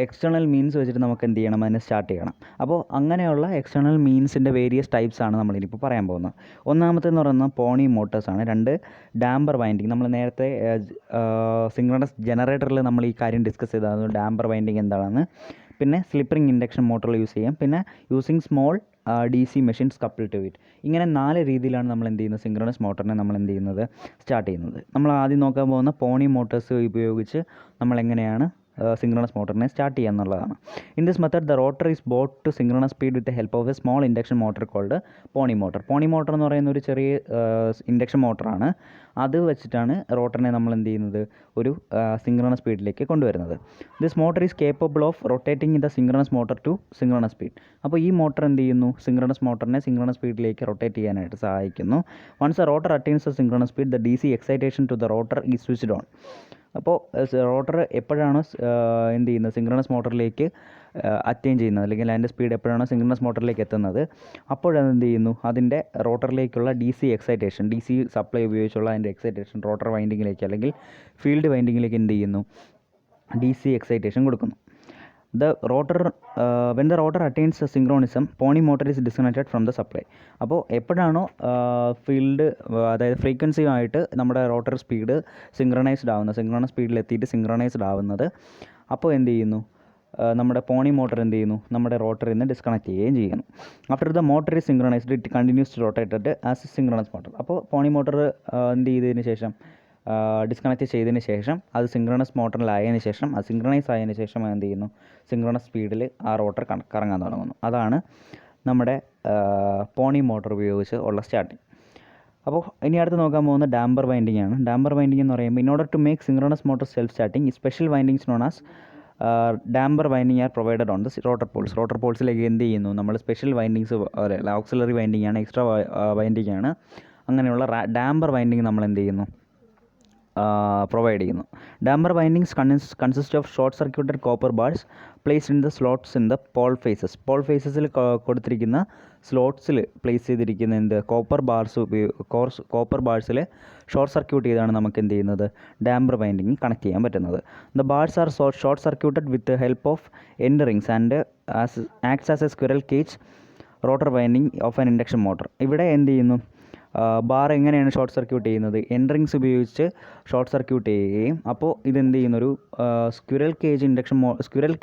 എക്സ്റ്റേണൽ മീൻസ് വെച്ചിട്ട് നമുക്ക് എന്ത് ചെയ്യണം, അതിനെ സ്റ്റാർട്ട് ചെയ്യണം. അപ്പോൾ അങ്ങനെയുള്ള എക്സ്റ്റേണൽ മീൻസിൻ്റെ വേരിയസ് ടൈപ്സ് ആണ് നമ്മളിനിപ്പോൾ പറയാൻ പോകുന്നത്. ഒന്നാമത്തെന്ന് പറയുന്നത് പോണി മോട്ടേഴ്സാണ്. രണ്ട്, ഡാമ്പർ വൈൻഡിങ്. നമ്മൾ നേരത്തെ സിങ്ക്രണസ് ജനറേറ്ററിൽ നമ്മൾ ഈ കാര്യം ഡിസ്കസ് ചെയ്തതാണ്, ഡാമ്പർ വൈൻഡിങ് എന്താണെന്ന്. പിന്നെ സ്ലിപ്പറിംഗ് ഇൻഡക്ഷൻ മോട്ടറിൽ യൂസ് ചെയ്യാം. പിന്നെ using small DC machines couple to it. ഇങ്ങനെ 4 രീതിയിലാണ് നമ്മൾ എന്ത് ചെയ്യുന്നത്, സിങ്ക്രണസ് മോട്ടറിനെ നമ്മൾ എന്ത് ചെയ്യുന്നത്, സ്റ്റാർട്ട് ചെയ്യുന്നത്. നമ്മൾ ആദ്യം നോക്കാൻ പോകുന്ന പോണി മോട്ടേഴ്സ് ഉപയോഗിച്ച് നമ്മൾ എങ്ങനെയാണ് സിങ്ക്രണസ് മോട്ടറിനെ സ്റ്റാർട്ട് ചെയ്യുക എന്നുള്ളതാണ്. In this method the rotor is bought to synchronous speed with the help of a small induction motor called pony motor. Pony motor എന്ന് പറയുന്ന ഒരു ചെറിയ ഇൻഡക്ഷൻ മോട്ടറാണ്. അത് വെച്ചിട്ടാണ് റോട്ടറിനെ നമ്മൾ എന്ത് ചെയ്യുന്നത്, ഒരു സിങ്ക്രണസ് സ്പീഡിലേക്ക് കൊണ്ടുവരുന്നത്. This motor is capable of rotating the synchronous motor to synchronous speed. അപ്പോൾ ഈ മോട്ടർ എന്ത് ചെയ്യുന്നു, സിങ്ക്രണസ് മോട്ടറിനെ സിങ്ക്രണസ് സ്പീഡിലേക്ക് റൊട്ടേറ്റ് ചെയ്യാനായിട്ട് സഹായിക്കുന്നു. Once the rotor attains the synchronous speed the DC excitation to the rotor is switched on. അപ്പോൾ rotor എപ്പോഴാണ് എന്ത് ചെയ്യുന്നത്, സിങ്ക്രണസ് മോട്ടറിലേക്ക് അറ്റൈൻ ചെയ്യുന്നത്, അല്ലെങ്കിൽ അതിൻ്റെ സ്പീഡ് എപ്പോഴാണോ സിങ്ക്രണസ് മോട്ടറിലേക്ക് എത്തുന്നത്, അപ്പോഴത് എന്ത് ചെയ്യുന്നു, അതിൻ്റെ റോട്ടറിലേക്കുള്ള DC എക്സൈറ്റേഷൻ, DC സപ്ലൈ ഉപയോഗിച്ചുള്ള അതിൻ്റെ എക്സൈറ്റേഷൻ റോട്ടർ വൈൻഡിങ്ങിലേക്ക് അല്ലെങ്കിൽ ഫീൽഡ് വൈൻഡിങ്ങിലേക്ക് എന്ത് ചെയ്യുന്നു, DC എക്സൈറ്റേഷൻ കൊടുക്കുന്നു. When the rotor attains synchronism, pony motor is disconnected from the supply. അപ്പോൾ എപ്പോഴാണോ ഫീൽഡ്, അതായത് ഫ്രീക്വൻസിയുമായിട്ട് നമ്മുടെ റോട്ടർ സ്പീഡ് സിങ്ക്രണസ് സ്പീഡിൽ എത്തിയിട്ട് സിങ്ക്രണൈസ്ഡ് ആവുന്നത്, അപ്പോൾ എന്ത് ചെയ്യുന്നു, നമ്മുടെ പോണി മോട്ടർ എന്ത് ചെയ്യുന്നു, നമ്മുടെ റോട്ടറിൽ നിന്ന് ഡിസ്കണക്ട് ചെയ്യുകയും ചെയ്യുന്നു. After the motor is synchronised it continues to rotated as synchronous motor. അപ്പോൾ പോണി മോട്ടർ എന്ത് ചെയ്തതിന് ശേഷം, ഡിസ്കണക്ട് ചെയ്തതിന് ശേഷം, അത് സിങ്ക്രണസ് മോട്ടറിലായതിനു ശേഷം, അത് സിങ്ക്രണൈസ് ആയതിനു ശേഷം എന്ത് ചെയ്യുന്നു, സിങ്ക്രണസ് സ്പീഡിൽ ആ റോട്ടർ കറങ്ങാൻ തുടങ്ങുന്നു. അതാണ് നമ്മുടെ പോണി മോട്ടർ ഉപയോഗിച്ച് ഉള്ള സ്റ്റാർട്ടിങ്. അപ്പോൾ ഇനി അടുത്ത് നോക്കാൻ പോകുന്നത് ഡാമ്പർ വൈൻഡിങ് ആണ്. ഡാമ്പർ വൈൻഡിങ് എന്ന് പറയുമ്പോൾ in order to make synchronous motor self starting, special windings known as damper winding are provided on the rotor poles. Rotor പോൾസിലേക്ക് എന്ത് ചെയ്യുന്നു, നമ്മൾ സ്പെഷ്യൽ വൈൻഡിങ്സ്, ഓക്സിലറി വൈൻഡിങ് ആണ്, എക്സ്ട്രാ വൈൻഡിങ് ആണ്. അങ്ങനെയുള്ള ഡാമ്പർ വൈൻഡിങ് നമ്മൾ എന്ത് ചെയ്യുന്നു, പ്രൊവൈഡ് ചെയ്യുന്നു. Damper windings consist of short circuited copper bars placed in the slots in the pole faces. Pole ഫേസസിൽ കൊടുത്തിരിക്കുന്ന സ്ലോട്ട്സിൽ പ്ലേസ് ചെയ്തിരിക്കുന്ന കോപ്പർ ബാർസിൽ ഷോർട്ട് സർക്യൂട്ട് ചെയ്താണ് നമുക്ക് എന്ത് ചെയ്യുന്നത്, ഡാമ്പർ വൈൻഡിങ് കണക്ട് ചെയ്യാൻ പറ്റുന്നത്. The bars R short circuited with help of end rings and acts as A squirrel cage rotor winding of an induction motor. ഇവിടെ എന്ത് ചെയ്യുന്നു, ബാർ എങ്ങനെയാണ് ഷോർട്ട് സർക്യൂട്ട് ചെയ്യുന്നത്, എൻഡ്രിങ്സ് ഉപയോഗിച്ച് ഷോർട്ട് സർക്യൂട്ട് ചെയ്യുകയും, അപ്പോൾ ഇതെന്ത് ചെയ്യുന്നൊരു സ്ക്വിറൽ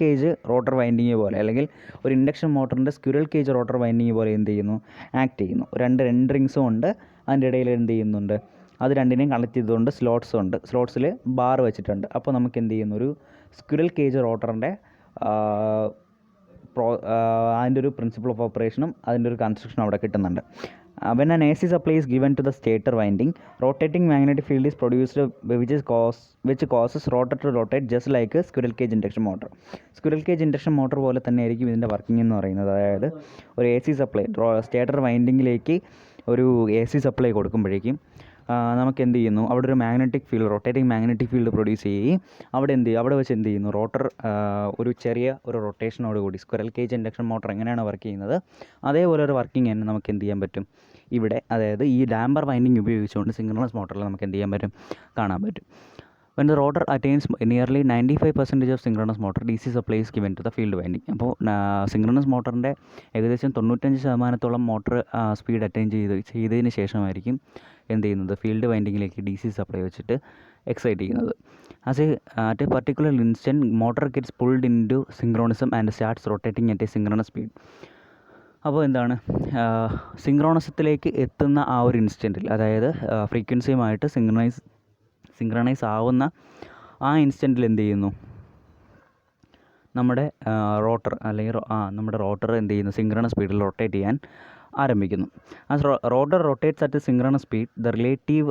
കേജ് റോട്ടർ വൈൻഡിങ് പോലെ, അല്ലെങ്കിൽ ഒരു ഇൻഡക്ഷൻ മോട്ടറിൻ്റെ സ്ക്വിറൽ കേജ് റോട്ടർ വൈൻഡിങ് പോലെ എന്ത് ചെയ്യുന്നു, ആക്ട് ചെയ്യുന്നു. രണ്ട് എൻഡ്രിങ്സും ഉണ്ട്, അതിൻ്റെ ഇടയിൽ എന്ത് ചെയ്യുന്നുണ്ട്, അത് രണ്ടിനെയും കണക്ട് ചെയ്തുകൊണ്ട് സ്ലോട്ട്സും ഉണ്ട്, സ്ലോട്ട്സിൽ ബാർ വെച്ചിട്ടുണ്ട്. അപ്പോൾ നമുക്ക് എന്ത് ചെയ്യുന്നു, ഒരു സ്ക്വിറൽ കേജ് റോട്ടറിൻ്റെ അതിൻ്റെ ഒരു പ്രിൻസിപ്പിൾ ഓഫ് ഓപ്പറേഷനും അതിൻ്റെ ഒരു കൺസ്ട്രക്ഷനും അവിടെ കിട്ടുന്നുണ്ട്. When an AC supply is given to the stator winding, rotating magnetic field is produced which causes rotor to rotate just like a squirrel cage induction motor. Squirrel cage induction motor പോലെ തന്നെ ആയിരിക്കും ഇതിൻ്റെ working എന്ന് പറയുന്നത്. അതായത് ഒരു AC supply stator വൈൻഡിങ്ങിലേക്ക് ഒരു AC supply കൊടുക്കുമ്പോഴേക്കും നമുക്ക് എന്ത് ചെയ്യുന്നു, അവിടെ ഒരു റൊട്ടേറ്റിംഗ് മാഗ്നറ്റിക് ഫീൽഡ് പ്രൊഡ്യൂസ് ചെയ്യുകയും അവിടെ വെച്ച് എന്ത് ചെയ്യുന്നു, റോട്ടർ ഒരു ചെറിയ ഒരു റൊട്ടേഷനോട് കൂടി സ്ക്വിറൽ കേജ് ഇൻഡക്ഷൻ മോട്ടർ എങ്ങനെയാണ് വർക്ക് ചെയ്യുന്നത് അതേപോലെ ഒരു വർക്കിംഗ് തന്നെ നമുക്ക് എന്ത് ചെയ്യാൻ പറ്റും ഇവിടെ, അതായത് ഈ ഡാമ്പർ വൈൻഡിങ് ഉപയോഗിച്ചുകൊണ്ട് സിങ്ക്രണസ് മോട്ടറിൽ നമുക്ക് എന്ത് ചെയ്യാൻ പറ്റും, കാണാൻ പറ്റും. When the rotor attains nearly 95% of synchronous motor, DC supply is given to the field winding. അപ്പോൾ സിങ്ക്രണസ് മോട്ടറിൻ്റെ ഏകദേശം 95% മോട്ടർ സ്പീഡ് അറ്റൈൻ ചെയ്തതിന് ശേഷമായിരിക്കും എന്ത് ചെയ്യുന്നത്, ഫീൽഡ് വൈൻഡിങ്ങിലേക്ക് DC സപ്ലൈ വെച്ചിട്ട് എക്സൈറ്റ് ചെയ്യുന്നത്. At a particular instant, motor gets pulled into synchronism and starts rotating at a synchronous speed. അപ്പോൾ എന്താണ്, സിങ്ക്രോണസത്തിലേക്ക് എത്തുന്ന ആ ഒരു ഇൻസ്റ്റൻറ്റിൽ, അതായത് ഫ്രീക്വൻസിയുമായിട്ട് സിങ്ക്രണൈസ് ആവുന്ന ആ ഇൻസ്റ്റൻറ്റിൽ എന്ത് ചെയ്യുന്നു, നമ്മുടെ റോട്ടർ എന്ത് ചെയ്യുന്നു, സിങ്ക്രണസ് സ്പീഡിൽ റൊട്ടേറ്റ് ചെയ്യാൻ ആരംഭിക്കുന്നു. Rotor rotates at synchronous speed, the relative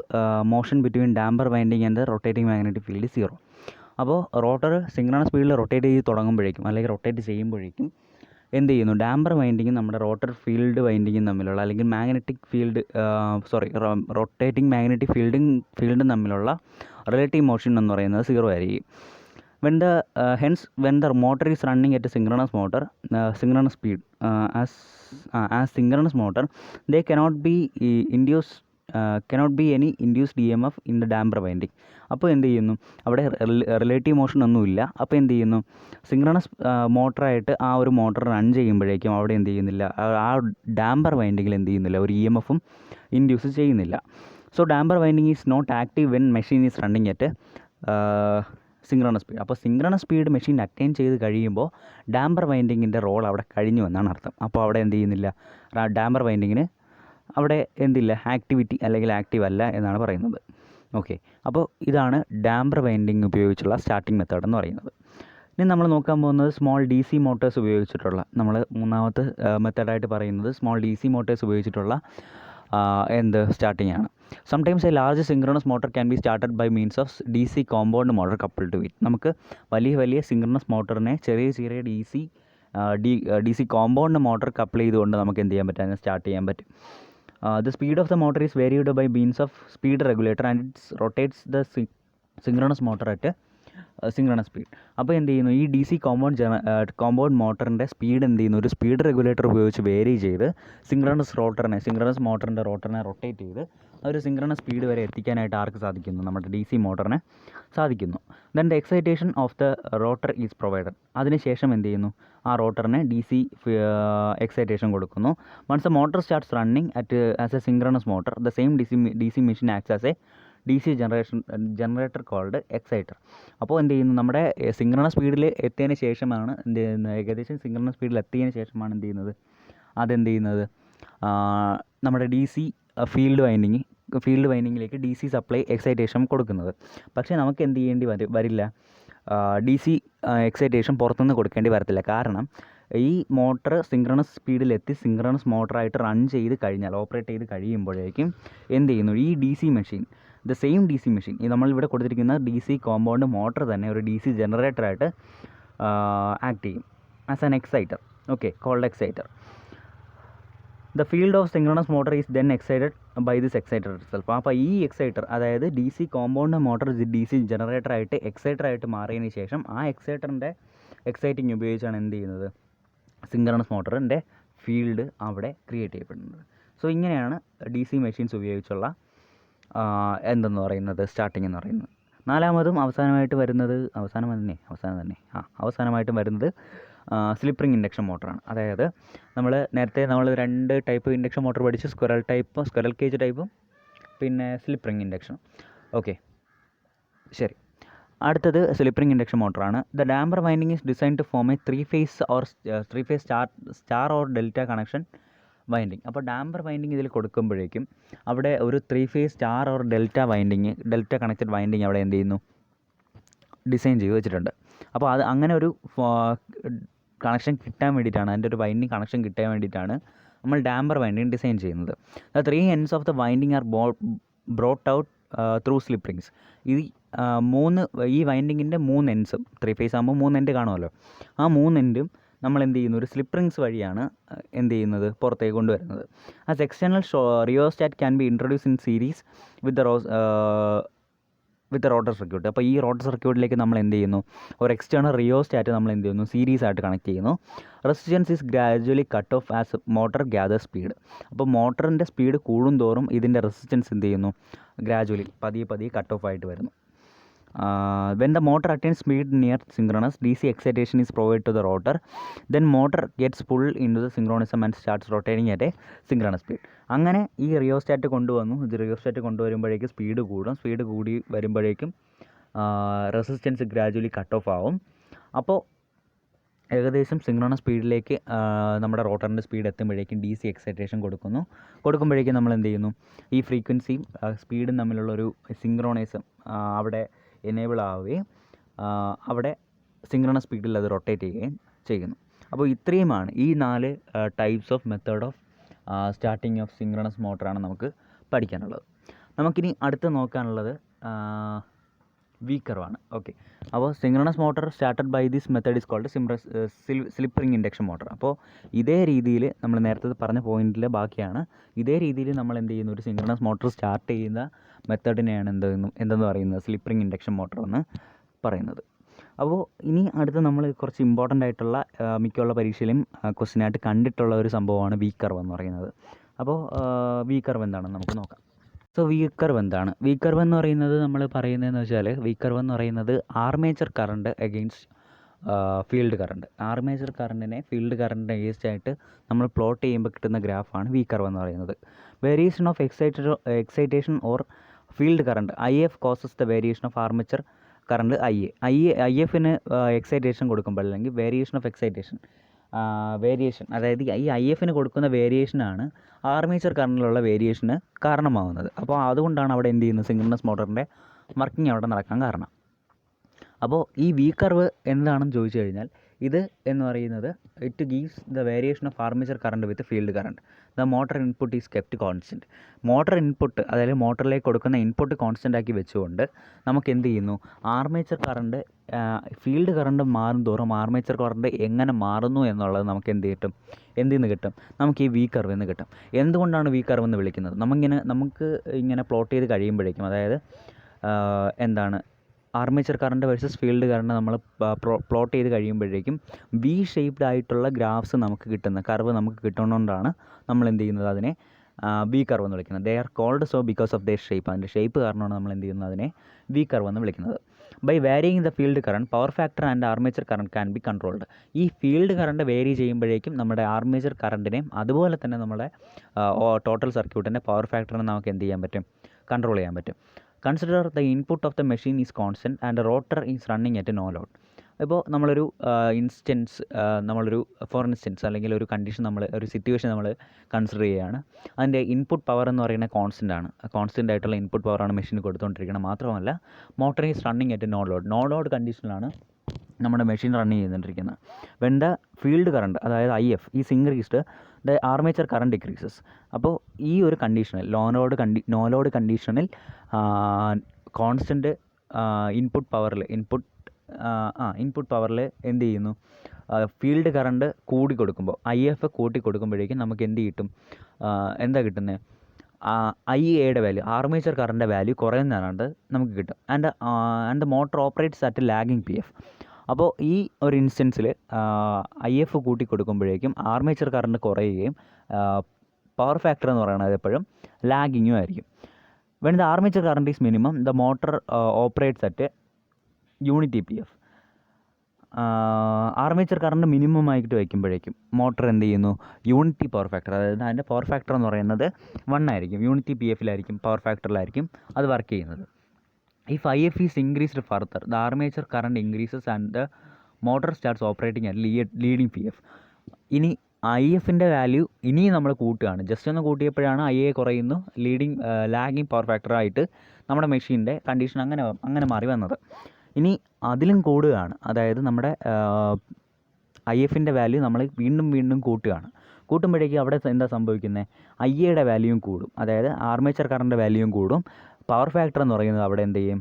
motion between damper winding and rotating magnetic field is 0. അപ്പോൾ റോട്ടർ സിങ്ക്രണസ് സ്പീഡിൽ റൊട്ടേറ്റ് ചെയ്ത് തുടങ്ങുമ്പോഴേക്കും അല്ലെങ്കിൽ റൊട്ടേറ്റ് ചെയ്യുമ്പോഴേക്കും എന്ത് ചെയ്യുന്നു, ഡാമ്പർ വൈൻഡിങ്ങും നമ്മുടെ റോട്ടർ ഫീൽഡ് വൈൻഡിങ്ങും തമ്മിലുള്ള അല്ലെങ്കിൽ മാഗ്നറ്റിക് ഫീൽഡ് റൊട്ടേറ്റിംഗ് മാഗ്നറ്റിക് ഫീൽഡും തമ്മിലുള്ള റിലേറ്റീവ് മോഷൻ എന്ന് പറയുന്നത് 0 ആയിരിക്കും. When the motor is running at a synchronous speed, as synchronous motor, they cannot be any induced EMF in the damper winding. അപ്പോൾ എന്ത് ചെയ്യുന്നു, അവിടെ റിലേറ്റീവ് മോഷൻ ഒന്നുമില്ല. അപ്പോൾ എന്ത് ചെയ്യുന്നു, സിങ്ക്രണസ് മോട്ടറായിട്ട് ആ ഒരു മോട്ടർ റൺ ചെയ്യുമ്പോഴേക്കും അവിടെ എന്ത് ചെയ്യുന്നില്ല, ആ ഡാമ്പർ വൈൻഡിങ്ങിൽ എന്ത് ചെയ്യുന്നില്ല, ഒരു EMFും ഇൻഡ്യൂസ് ചെയ്യുന്നില്ല. So damper winding is not active when machine is running at synchronous speed. അപ്പോൾ സിങ്ക്രണസ് സ്പീഡ് മെഷീൻ അറ്റൈൻ ചെയ്ത് കഴിയുമ്പോൾ ഡാമ്പർ വൈൻഡിങ്ങിൻ്റെ റോൾ അവിടെ കഴിഞ്ഞു എന്നാണ് അർത്ഥം. അപ്പോൾ അവിടെ എന്ത് ചെയ്യുന്നില്ല, ഡാമ്പർ വൈൻഡിങ്ങിന് അവിടെ എന്തില്ല, ആക്ടിവിറ്റി അല്ലെങ്കിൽ ആക്റ്റീവ് അല്ല എന്നാണ് പറയുന്നത്. ഓക്കെ, അപ്പോൾ ഇതാണ് ഡാമ്പർ വൈൻഡിങ് ഉപയോഗിച്ചുള്ള സ്റ്റാർട്ടിംഗ് മെത്തേഡ് എന്ന് പറയുന്നത്. ഇനി നമ്മൾ നോക്കാൻ പോകുന്നത് സ്മോൾ DC മോട്ടേഴ്സ് ഉപയോഗിച്ചിട്ടുള്ള, നമ്മൾ മൂന്നാമത്തെ മെത്തേഡായിട്ട് പറയുന്നത് സ്മോൾ DC മോട്ടേഴ്സ് ഉപയോഗിച്ചിട്ടുള്ള സ്റ്റാർട്ടിംഗ് ആണ്. Sometimes a large synchronous motor can be started by means of DC compound motor couple to it. നമുക്ക് വലിയ സിങ്ക്രണസ് മോട്ടറിനെ ചെറിയ DC കോമ്പൗണ്ട് മോട്ടർ കപ്പിൾ ചെയ്തുകൊണ്ട് നമുക്ക് എന്ത് ചെയ്യാൻ പറ്റും, അതിനെ സ്റ്റാർട്ട് ചെയ്യാൻ പറ്റും. The speed of the motor is varied by means of speed regulator and it rotates the synchronous motor at synchronous speed. അപ്പോൾ എന്ത് ചെയ്യുന്നു, ഈ DC കോമ്പൗണ്ട് മോട്ടറിൻ്റെ സ്പീഡ് എന്ത് ചെയ്യുന്നു, ഒരു സ്പീഡ് റെഗുലേറ്റർ ഉപയോഗിച്ച് വേരി ചെയ്ത് സിങ്ക്രണസ് മോട്ടറിൻ്റെ റോട്ടറിനെ റൊട്ടേറ്റ് ചെയ്ത് ഒരു സിങ്ക്രണസ് സ്പീഡ് വരെ എത്തിക്കാനായിട്ട് ആർക്ക് സാധിക്കുന്നു, നമ്മുടെ DC മോട്ടറിനെ സാധിക്കുന്നു. Then the excitation of the rotor is provided. അതിനുശേഷം എന്ത് ചെയ്യുന്നു, ആ റോട്ടറിനെ DC എക്സൈറ്റേഷൻ കൊടുക്കുന്നു. Once the motor starts running as a synchronous motor, the same DC machine acts as a DC generator called exciter. അപ്പോൾ എന്ത് ചെയ്യുന്നു, നമ്മുടെ സിങ്ക്രണസ് സ്പീഡിൽ എത്തിയതിന് ശേഷമാണ് എന്ത് ചെയ്യുന്നത്, ഏകദേശം സിങ്ക്രണസ് സ്പീഡിൽ എത്തിയതിന് ശേഷമാണ് എന്ത് ചെയ്യുന്നത്, നമ്മുടെ DC ഫീൽഡ് വൈൻഡിങ്ങിലേക്ക് DC സപ്ലൈ എക്സൈറ്റേഷൻ കൊടുക്കുന്നത്. പക്ഷേ നമുക്ക് എന്ത് ചെയ്യേണ്ടി വരില്ല, DC എക്സൈറ്റേഷൻ പുറത്തുനിന്ന് കൊടുക്കേണ്ടി വരത്തില്ല. കാരണം ഈ മോട്ടർ സിങ്ക്രണസ് സ്പീഡിലെത്തി സിങ്ക്രണസ് മോട്ടറായിട്ട് റൺ ചെയ്ത് കഴിഞ്ഞാൽ, ഓപ്പറേറ്റ് ചെയ്ത് കഴിയുമ്പോഴേക്കും എന്ത് ചെയ്യുന്നു, ഈ DC machine, the same DC machine, ഈ നമ്മളിവിടെ കൊടുത്തിരിക്കുന്ന DC കോമ്പൗണ്ട് മോട്ടർ തന്നെ ഒരു DC ജനറേറ്ററായിട്ട് ആക്ട് ചെയ്യും as an exciter. Okay, called exciter. The field of synchronous motor is then excited by this exciter itself. അപ്പോൾ ഈ എക്സൈറ്റർ, അതായത് DC കോമ്പൗണ്ട് മോട്ടർ DC ജനറേറ്ററായിട്ട് എക്സൈറ്ററായിട്ട് മാറിയതിന് ശേഷം ആ എക്സൈറ്ററിൻ്റെ എക്സൈറ്റിംഗ് ഉപയോഗിച്ചാണ് എന്ത് ചെയ്യുന്നത്, സിങ്ക്രണസ് മോട്ടറിൻ്റെ ഫീൽഡ് അവിടെ ക്രിയേറ്റ് ചെയ്യപ്പെടുന്നത്. സോ ഇങ്ങനെയാണ് DC മെഷീൻസ് ഉപയോഗിച്ചുള്ള സ്റ്റാർട്ടിംഗ് എന്ന് പറയുന്നത്. അവസാനമായിട്ട് വരുന്നത് സ്ലിപ്പ് റിംഗ് ഇൻഡക്ഷൻ മോട്ടറാണ്. അതായത് നമ്മൾ രണ്ട് ടൈപ്പ് ഇൻഡക്ഷൻ മോട്ടർ പഠിച്ചു, സ്ക്വറൽ കേജ് ടൈപ്പും പിന്നെ സ്ലിപ്പ് റിംഗ് ഇൻഡക്ഷൻ. ഓക്കെ, ശരി. അടുത്തത് സ്ലിപ്പ് റിംഗ് ഇൻഡക്ഷൻ മോട്ടറാണ്. The damper winding is design to form a three phase star or delta connection winding. അപ്പോൾ ഡാമ്പർ വൈൻഡിങ് ഇതിൽ കൊടുക്കുമ്പോഴേക്കും അവിടെ ഒരു 3 phase star or delta connected winding അവിടെ എന്ത് ചെയ്യുന്നു, ഡിസൈൻ ചെയ്ത് വെച്ചിട്ടുണ്ട്. അപ്പോൾ അത് അങ്ങനെ ഒരു കണക്ഷൻ കിട്ടാൻ വേണ്ടിയിട്ടാണ്, അതിൻ്റെ ഒരു വൈൻഡിങ് കണക്ഷൻ കിട്ടാൻ വേണ്ടിയിട്ടാണ് നമ്മൾ ഡാമ്പർ വൈൻഡിങ് ഡിസൈൻ ചെയ്യുന്നത്. The 3 ends of the winding are brought out through slip rings. ഈ വൈൻഡിങ്ങിൻ്റെ 3 എൻഡ്സും, 3 ഫേസ് ആകുമ്പോൾ 3 എൻഡ് കാണുമല്ലോ, ആ 3 എൻഡും നമ്മൾ എന്ത് ചെയ്യുന്നു, ഒരു സ്ലിപ്പ് റിങ്സ് വഴിയാണ് എന്ത് ചെയ്യുന്നത്, പുറത്തേക്ക് കൊണ്ടുവരുന്നത്. As external rheostat can be introduce in series with rotor circuit. അപ്പോൾ ഈ റോട്ടർ സർക്യൂട്ടിലേക്ക് നമ്മൾ എന്ത് ചെയ്യുന്നു, ഒരു എക്സ്റ്റേണൽ റിയോസ്റ്റാറ്റ് നമ്മൾ എന്ത് ചെയ്യുന്നു, സീരീസ് ആയിട്ട് കണക്ട് ചെയ്യുന്നു. Resistance is gradually cut off as motor gather speed. അപ്പോൾ മോട്ടറിൻ്റെ സ്പീഡ് കൂടുന്തോറും ഇതിൻ്റെ റെസിസ്റ്റൻസ് എന്ത് ചെയ്യുന്നു, ഗ്രാജുവലി പതിയെ കട്ട് ഓഫ് ആയിട്ട് വരുന്നു. When the motor attains speed near synchronous, DC excitation is provided to the rotor. Then motor gets pulled into the synchronism and starts rotating at a synchronous speed. അങ്ങനെ ഈ rheostat കൊണ്ടുവരുമ്പോഴേക്കും speed കൂടി വരുമ്പോഴേക്കും resistance gradually cut off ആവും. അപ്പോൾ ഏകദേശം synchronous സ്പീഡിലേക്ക് നമ്മുടെ റോട്ടറിൻ്റെ speed എത്തുമ്പോഴേക്കും DC excitation കൊടുക്കുമ്പോഴേക്കും നമ്മൾ എന്ത് ചെയ്യുന്നു, ഈ ഫ്രീക്വൻസിയും സ്പീഡും തമ്മിലുള്ളൊരു സിങ്ക്രോണൈസം അവിടെ എനേബിൾ ആവുകയും അവിടെ സിങ്ക്രണസ് സ്പീഡിൽ അത് റൊട്ടേറ്റ് ചെയ്യുകയും ചെയ്യുന്നു. അപ്പോൾ ഇത്രയുമാണ് ഈ 4 types of method of starting of synchronous മോട്ടറാണ് നമുക്ക് പഠിക്കാനുള്ളത്. നമുക്കിനി അടുത്ത് നോക്കാനുള്ളത് വി കർവാണ്. ഓക്കെ, അപ്പോൾ synchronous motor started by this method is called slip ring induction motor. അപ്പോൾ ഇതേ രീതിയിൽ നമ്മൾ നേരത്തെ പറഞ്ഞ പോയിന്റിലെ ബാക്കിയാണ്. ഇതേ രീതിയിൽ നമ്മൾ എന്ത് ചെയ്യുന്നു, ഒരു സിങ്ക്രണസ് മോട്ടർ സ്റ്റാർട്ട് ചെയ്യുന്ന മെത്തേഡിനെയാണ് എന്തെന്ന് പറയുന്നത്, സ്ലിപ്പ് റിംഗ് ഇൻഡക്ഷൻ മോട്ടർ എന്ന് പറയുന്നത്. അപ്പോൾ ഇനി അടുത്ത് നമ്മൾ കുറച്ച് ഇമ്പോർട്ടൻ്റ് ആയിട്ടുള്ള മിക്കുള്ള പരീക്ഷയിലും ക്വസ്റ്റ്യനായിട്ട് കണ്ടിട്ടുള്ള ഒരു സംഭവമാണ് വി കർവ് എന്ന് പറയുന്നത്. അപ്പോൾ വി കർവ് എന്താണെന്ന് നമുക്ക് നോക്കാം. സോ വി കർവ് എന്താണ്? വി കർവ് എന്ന് പറയുന്നത് നമ്മൾ പറയുന്നതെന്ന് വെച്ചാൽ, വി കർവ് എന്ന് പറയുന്നത് armature current against field current. Armature കറണ്ടിനെ ഫീൽഡ് കറണ്ടിന് അഗെയിൻസ്റ്റ് ആയിട്ട് നമ്മൾ പ്ലോട്ട് ചെയ്യുമ്പോൾ കിട്ടുന്ന ഗ്രാഫാണ് വി കർവ് എന്ന് പറയുന്നത്. Variation of excitation or field current I F causes the variation of armature current I എഫിന് എക്സൈറ്റേഷൻ കൊടുക്കുമ്പോൾ, അല്ലെങ്കിൽ വേരിയേഷൻ ഓഫ് എക്സൈറ്റേഷൻ അതായത് ഈ ഐ എഫിന് കൊടുക്കുന്ന വേരിയേഷനാണ് ആർമേച്ചർ കറണ്ടിലുള്ള വേരിയേഷന് കാരണമാകുന്നത്. അപ്പോൾ അതുകൊണ്ടാണ് അവിടെ എന്ത് ചെയ്യുന്നത്, സിങ്ക്രണസ് മോട്ടറിൻ്റെ വർക്കിംഗ് അവിടെ നടക്കാൻ കാരണം. അപ്പോൾ ഈ വി കർവ് എന്താണെന്ന് ചോദിച്ചു കഴിഞ്ഞാൽ, ഇത് എന്ന് പറയുന്നത് it gives the variation of armature current with field current. The motor input is kept constant. Motor input, അതായത് മോട്ടറിലേക്ക് കൊടുക്കുന്ന ഇൻപുട്ട് കോൺസ്റ്റൻ്റ് ആക്കി വെച്ചുകൊണ്ട് നമുക്ക് എന്ത് ചെയ്യുന്നു, ആർമേച്ചർ കറണ്ട് ഫീൽഡ് കറണ്ട് മാറും തോറും ആർമേച്ചർ കറണ്ട് എങ്ങനെ മാറുന്നു എന്നുള്ളത് നമുക്ക് എന്തിൽ നിന്ന് കിട്ടും, നമുക്ക് ഈ വി കർവ് എന്ന് കിട്ടും. എന്തുകൊണ്ടാണ് വി കർവ് എന്ന് വിളിക്കുന്നത്? നമുക്ക് ഇങ്ങനെ പ്ലോട്ട് ചെയ്ത് കഴിയുമ്പോഴേക്കും, അതായത് എന്താണ്, armature current versus field current നമ്മൾ പ്ലോട്ട് ചെയ്ത് കഴിയുമ്പോഴേക്കും വി ഷേപ്ഡ് ആയിട്ടുള്ള ഗ്രാഫ്സ് നമുക്ക് കർവ് നമുക്ക് കിട്ടുന്നതുകൊണ്ടാണ് നമ്മൾ എന്ത് ചെയ്യുന്നത്, അതിനെ വി കർവ് എന്ന് വിളിക്കുന്നത്. They are called so because of their shape. അതിൻ്റെ ഷേപ്പ് കാരണമാണ് നമ്മൾ എന്ത് ചെയ്യുന്നത്, അതിനെ വി കർവ് എന്ന് വിളിക്കുന്നത്. By varying the field current power factor and armature current can be controlled. ഈ ഫീൽഡ് കറണ്ട് വേരി ചെയ്യുമ്പോഴേക്കും നമ്മുടെ ആർമേച്ചർ കറണ്ടിനെയും അതുപോലെ തന്നെ നമ്മുടെ ടോട്ടൽ സർക്യൂട്ടിൻ്റെ പവർ ഫാക്ടറിനെ നമുക്ക് എന്ത് ചെയ്യാൻ പറ്റും, കൺട്രോൾ ചെയ്യാൻ പറ്റും. Consider the input of the machine is constant and rotor is running at no load. ഇപ്പോൾ നമ്മളൊരു ഫോർ ഇൻസ്റ്റൻസ് അല്ലെങ്കിൽ ഒരു കണ്ടീഷൻ, ഒരു സിറ്റുവേഷൻ നമ്മൾ കൺസിഡർ ചെയ്യുകയാണ്. അതിൻ്റെ ഇൻപുട്ട് പവർ എന്ന് പറയുന്നത് കോൺസ്റ്റൻ്റ് ആയിട്ടുള്ള ഇൻപുട്ട് പവറാണ് മെഷീന് കൊടുത്തുകൊണ്ടിരിക്കുന്നത്. മാത്രമല്ല motor is running at no load കണ്ടീഷനിലാണ് നമ്മുടെ മെഷീൻ റൺ ചെയ്തുകൊണ്ടിരിക്കുന്നത്. വെൻ ദ ഫീൽഡ് കറണ്ട്, അതായത് I F is increased, the armature current decreases. അപ്പോൾ ഈ ഒരു കണ്ടീഷനിൽ നോ ലോഡ് കണ്ടീഷനിൽ കോൺസ്റ്റൻറ്റ് ഇൻപുട്ട് പവറിൽ എന്ത് ചെയ്യുന്നു, ഫീൽഡ് കറണ്ട് കൂടി കൊടുക്കുമ്പോൾ, ഐ എഫ് കൂട്ടി കൊടുക്കുമ്പോഴേക്കും നമുക്ക് എന്ത് കിട്ടും, എന്താ കിട്ടുന്നത്, ഐ എയുടെ വാല്യൂ, ആർമേച്ചർ കറണ്ടിൻ്റെ വാല്യൂ കുറയുന്നതാണ്ട് നമുക്ക് കിട്ടും. And motor operates at lagging P F. അപ്പോൾ ഈ ഒരു ഇൻസ്റ്റൻസിൽ ഐ എഫ് കൂട്ടി കൊടുക്കുമ്പോഴേക്കും ആർമേച്ചർ കറണ്ട് കുറയുകയും പവർ ഫാക്ടർ എന്ന് പറയുന്നത് എപ്പോഴും ലാഗിങ്ങും ആയിരിക്കും. When the armature current is minimum, the motor operates at unity P F. Armature current minimum ആയിട്ട് വയ്ക്കുമ്പോഴേക്കും മോട്ടർ എന്ത് ചെയ്യുന്നു, യൂണിറ്റി പവർ ഫാക്ടർ, അതായത് അതിൻ്റെ പവർ ഫാക്ടർ എന്ന് പറയുന്നത് 1 ആയിരിക്കും, യൂണിറ്റി പി എഫിലായിരിക്കും, പവർ ഫാക്ടറിലായിരിക്കും അത് വർക്ക് ചെയ്യുന്നത്. If IF is increased further, the armature current increases and the motor starts operating at leading PF. ഇനി ഐ എഫിൻ്റെ വാല്യൂ ഇനിയും നമ്മൾ കൂട്ടുകയാണ്. ജസ്റ്റ് ഒന്ന് കൂട്ടിയപ്പോഴാണ് ഐ എ കുറയുന്നു, ലാഗിങ് പവർ ഫാക്ടറായിട്ട് നമ്മുടെ മെഷീൻ്റെ കണ്ടീഷൻ അങ്ങനെ മാറി വന്നത്. ഇനി അതിലും കൂടുകയാണ്, അതായത് നമ്മുടെ ഐ എഫിൻ്റെ വാല്യൂ നമ്മൾ വീണ്ടും കൂട്ടുമ്പോഴേക്കും അവിടെ എന്താ സംഭവിക്കുന്നത്, ഐ എയുടെ വാല്യൂയും കൂടും, അതായത് ആർമേച്ചർ കറണ്ട് വാല്യൂയും കൂടും. പവർ ഫാക്ടർ എന്ന് പറയുന്നത് അവിടെ എന്ത് ചെയ്യും,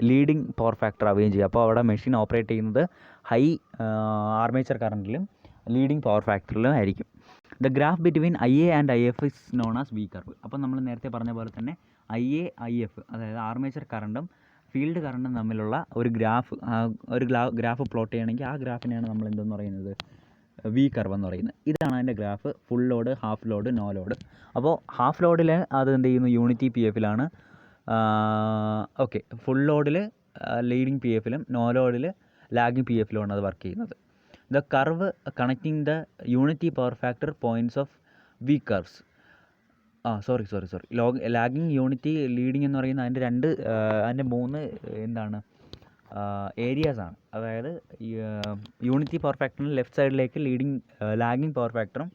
ലീഡിങ് പവർ ഫാക്ടർ ആവുകയും ചെയ്യും. അപ്പോൾ അവിടെ മെഷീൻ ഓപ്പറേറ്റ് ചെയ്യുന്നത് ഹൈ ആർമേച്ചർ കറണ്ടിലും ലീഡിങ് പവർ ഫാക്ടറിലും ആയിരിക്കും. The graph between I A and I F is known as we curve. അപ്പോൾ നമ്മൾ നേരത്തെ പറഞ്ഞ പോലെ തന്നെ ഐ എഫ്, അതായത് ആർമേച്ചർ കറണ്ടും ഫീൽഡ് കറണ്ടും തമ്മിലുള്ള ഒരു ഗ്രാഫ് പ്ലോട്ട് ചെയ്യണമെങ്കിൽ ആ ഗ്രാഫിനെയാണ് നമ്മൾ എന്തെന്ന് പറയുന്നത്, വി കർവ് എന്ന് പറയുന്നത്. ഇതാണ് അതിൻ്റെ graph. Full load, half load, no load. അപ്പോൾ ഹാഫ് ലോഡിൽ അത് എന്ത് ചെയ്യുന്നു, യൂണിറ്റി പി എഫിലാണ്. ഫുൾ ലോഡിൽ ലീഡിങ് പി എഫിലും നോ ലോഡിൽ ലാഗിങ് പി എഫിലുമാണ് അത് വർക്ക് ചെയ്യുന്നത്. The curve connecting the unity power factor points of V curves. Lagging, unity, leading എന്ന് പറയുന്ന അതിൻ്റെ 3 ഏരിയാസാണ്. അതായത് യൂണിറ്റി പവർ ഫാക്ടറിന് ലെഫ്റ്റ് സൈഡിലേക്ക് ലാഗിങ് പവർ ഫാക്ടറും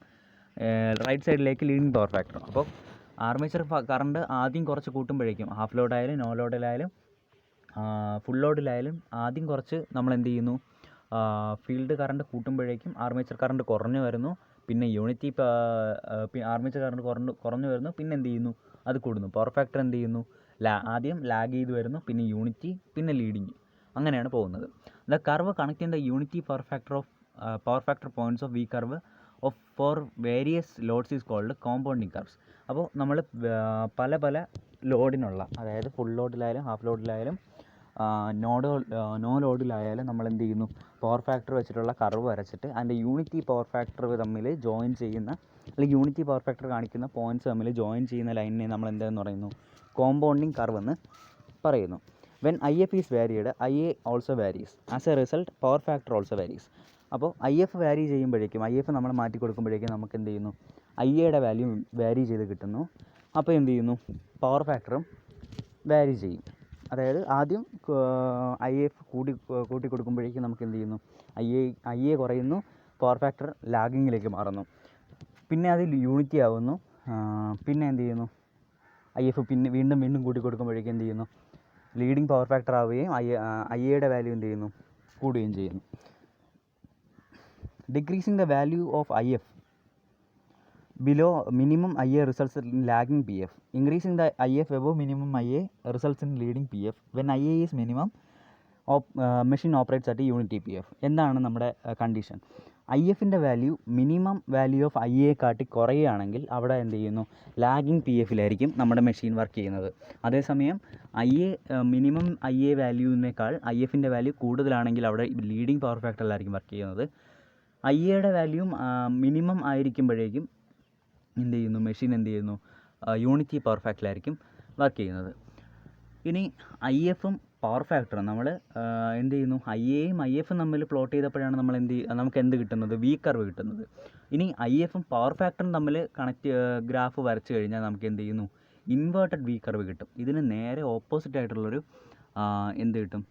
റൈറ്റ് സൈഡിലേക്ക് ലീഡിങ് പവർ ഫാക്ടറും. അപ്പോൾ ആർമേച്ചർ കറണ്ട് ആദ്യം കുറച്ച് കൂട്ടുമ്പോഴേക്കും, ഹാഫ് ലോഡായാലും നോ ലോഡിലായാലും ഫുൾ ലോഡിലായാലും ആദ്യം കുറച്ച് നമ്മൾ എന്ത് ചെയ്യുന്നു, ഫീൽഡ് കറണ്ട് കൂട്ടുമ്പോഴേക്കും ആർമേച്ചർ കറണ്ട് കുറഞ്ഞു വരുന്നു, പിന്നെ ആർമേച്ചർ കറണ്ട് കുറഞ്ഞു വരുന്നു, പിന്നെ എന്ത് ചെയ്യുന്നു, അത് കൂടുന്നു. പവർ ഫാക്ടർ എന്ത് ചെയ്യുന്നു, ആദ്യം ലാഗ് ചെയ്ത് വരുന്നു, പിന്നെ യൂണിറ്റി, പിന്നെ ലീഡിങ്, അങ്ങനെയാണ് പോകുന്നത്. The curve connecting the unity power factor points of V curve of for various loads is called compounding curves. അപ്പോൾ നമ്മൾ പല പല ലോഡിനുള്ള, അതായത് ഫുൾ ലോഡിലായാലും ഹാഫ് ലോഡിലായാലും നോ ലോഡിലായാലും നമ്മൾ എന്ത് ചെയ്യുന്നു, പവർ ഫാക്ടർ വെച്ചിട്ടുള്ള കർവ് വരച്ചിട്ട് അതിൻ്റെ യൂണിറ്റി പവർ ഫാക്ടർ തമ്മിൽ ജോയിൻ ചെയ്യുന്ന, അല്ലെങ്കിൽ യൂണിറ്റി പവർ ഫാക്ടർ കാണിക്കുന്ന പോയിൻറ്റ്സ് തമ്മിൽ ജോയിൻ ചെയ്യുന്ന ലൈനിനെ നമ്മൾ എന്താണെന്ന് പറയുന്നു, കോമ്പൗണ്ടിങ് കർവ് എന്ന് പറയുന്നു. When I F is varied I A also varies. As a result power factor also varies. അപ്പോൾ ഐ എഫ് വാരി ചെയ്യുമ്പോഴേക്കും, ഐ എഫ് നമ്മൾ മാറ്റി കൊടുക്കുമ്പോഴേക്കും നമുക്ക് എന്ത് ചെയ്യുന്നു, ഐ എയുടെ വാല്യൂ വാരി ചെയ്ത് കിട്ടുന്നു. അപ്പോൾ എന്ത് ചെയ്യുന്നു, പവർ ഫാക്ടറും വാരി ചെയ്യും. അതായത് ആദ്യം ഐ എഫ് കൂട്ടി കൊടുക്കുമ്പോഴേക്കും നമുക്ക് എന്ത് ചെയ്യുന്നു, ഐ എ കുറയുന്നു, പവർ ഫാക്ടർ ലാഗിങ്ങിലേക്ക് മാറുന്നു. പിന്നെ അതിൽ യൂണിറ്റി ആവുന്നു. പിന്നെ എന്ത് ചെയ്യുന്നു, ഐ എഫ് പിന്നെ വീണ്ടും കൂട്ടി കൊടുക്കുമ്പോഴേക്കും എന്ത് ചെയ്യുന്നു, ലീഡിങ് പവർ ഫാക്ടർ ആവുകയും ഐ എയുടെ വാല്യൂ എന്ത് ചെയ്യുന്നു, കൂടുകയും ചെയ്യുന്നു. Decreasing the value of I F below minimum IA results in lagging PF. Increasing the IF above minimum IA results in leading PF. When IA is minimum, machine operates at unity PF. എന്താണ് നമ്മുടെ condition? I എഫിൻ്റെ value minimum value of I A കാട്ടി കുറയുകയാണെങ്കിൽ അവിടെ എന്ത് ചെയ്യുന്നു, lagging PFലായിരിക്കും നമ്മുടെ machine work ചെയ്യുന്നത്. അതേസമയം മിനിമം ഐ എ വാല്യൂവിനേക്കാൾ ഐ എഫിൻ്റെ വാല്യൂ കൂടുതലാണെങ്കിൽ അവിടെ ലീഡിങ് പവർ ഫാക്ടറിലായിരിക്കും വർക്ക് ചെയ്യുന്നത്. ഐ എയുടെ വാല്യൂം മിനിമം ആയിരിക്കുമ്പോഴേക്കും എന്ത് ചെയ്യുന്നു, മെഷീൻ എന്ത് ചെയ്യുന്നു, യൂണിറ്റി പവർ ഫാക്ടറിലായിരിക്കും വർക്ക് ചെയ്യുന്നത്. ഇനി ഐ എഫും പവർ ഫാക്ടറും നമ്മൾ എന്ത് ചെയ്യുന്നു, ഐ എയും ഐ എഫും തമ്മിൽ പ്ലോട്ട് ചെയ്തപ്പോഴാണ് നമുക്ക് എന്ത് കിട്ടുന്നത്, വി കർവ് കിട്ടുന്നത്. ഇനി ഐ എഫും പവർ ഫാക്ടറും തമ്മിൽ ഗ്രാഫ് വരച്ച് കഴിഞ്ഞാൽ നമുക്ക് എന്ത് ചെയ്യുന്നു, ഇൻവേർട്ടഡ് വി കർവ് കിട്ടും. ഇതിന് നേരെ ഓപ്പോസിറ്റ് ആയിട്ടുള്ളൊരു എന്ത് കിട്ടും,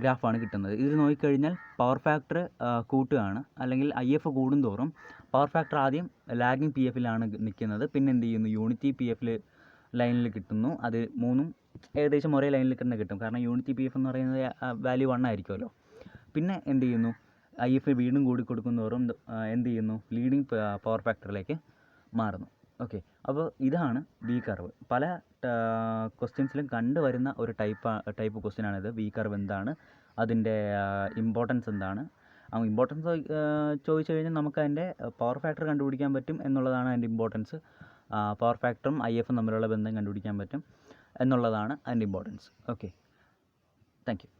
ഗ്രാഫാണ് കിട്ടുന്നത്. ഇതിൽ നോക്കിക്കഴിഞ്ഞാൽ പവർ ഫാക്ടർ കൂട്ടുകയാണ്, അല്ലെങ്കിൽ ഐ എഫ് കൂടുന്തോറും പവർ ഫാക്ടർ ആദ്യം ലാഗിങ് PFലാണ് നിൽക്കുന്നത്, പിന്നെ എന്ത് ചെയ്യുന്നു, യൂണിറ്റി PF ലൈനിൽ കിട്ടുന്നു. അത് മൂന്നും ഏകദേശം ഒരേ ലൈനിൽ തന്നെ കിട്ടും, കാരണം യൂണിറ്റി PF എന്ന് പറയുന്നത് വാല്യൂ 1 ആയിരിക്കുമല്ലോ. പിന്നെ എന്ത് ചെയ്യുന്നു, ഐ എഫ് വീണ്ടും കൂടി കൊടുക്കുന്നതോറും എന്ത് ചെയ്യുന്നു, ലീഡിങ് പവർ ഫാക്ടറിലേക്ക് മാറുന്നു. ഓക്കെ, അപ്പോൾ ഇതാണ് വി കർവ്. പല ക്വസ്റ്റ്യൻസിലും കണ്ടുവരുന്ന ഒരു ടൈപ്പ് ക്വസ്റ്റ്യനാണിത്. വി കർവ് എന്താണ്, അതിൻ്റെ ഇമ്പോർട്ടൻസ് എന്താണ്? ഇമ്പോർട്ടൻസ് ചോദിച്ചു കഴിഞ്ഞാൽ നമുക്ക് അതിൻ്റെ പവർ ഫാക്ടർ കണ്ടുപിടിക്കാൻ പറ്റും എന്നുള്ളതാണ് അതിൻ്റെ ഇമ്പോർട്ടൻസ്. പവർ ഫാക്ടറും ഐ എഫും തമ്മിലുള്ള ബന്ധം കണ്ടുപിടിക്കാൻ പറ്റും എന്നുള്ളതാണ് അതിൻ്റെ ഇമ്പോർട്ടൻസ്. Okay, thank you.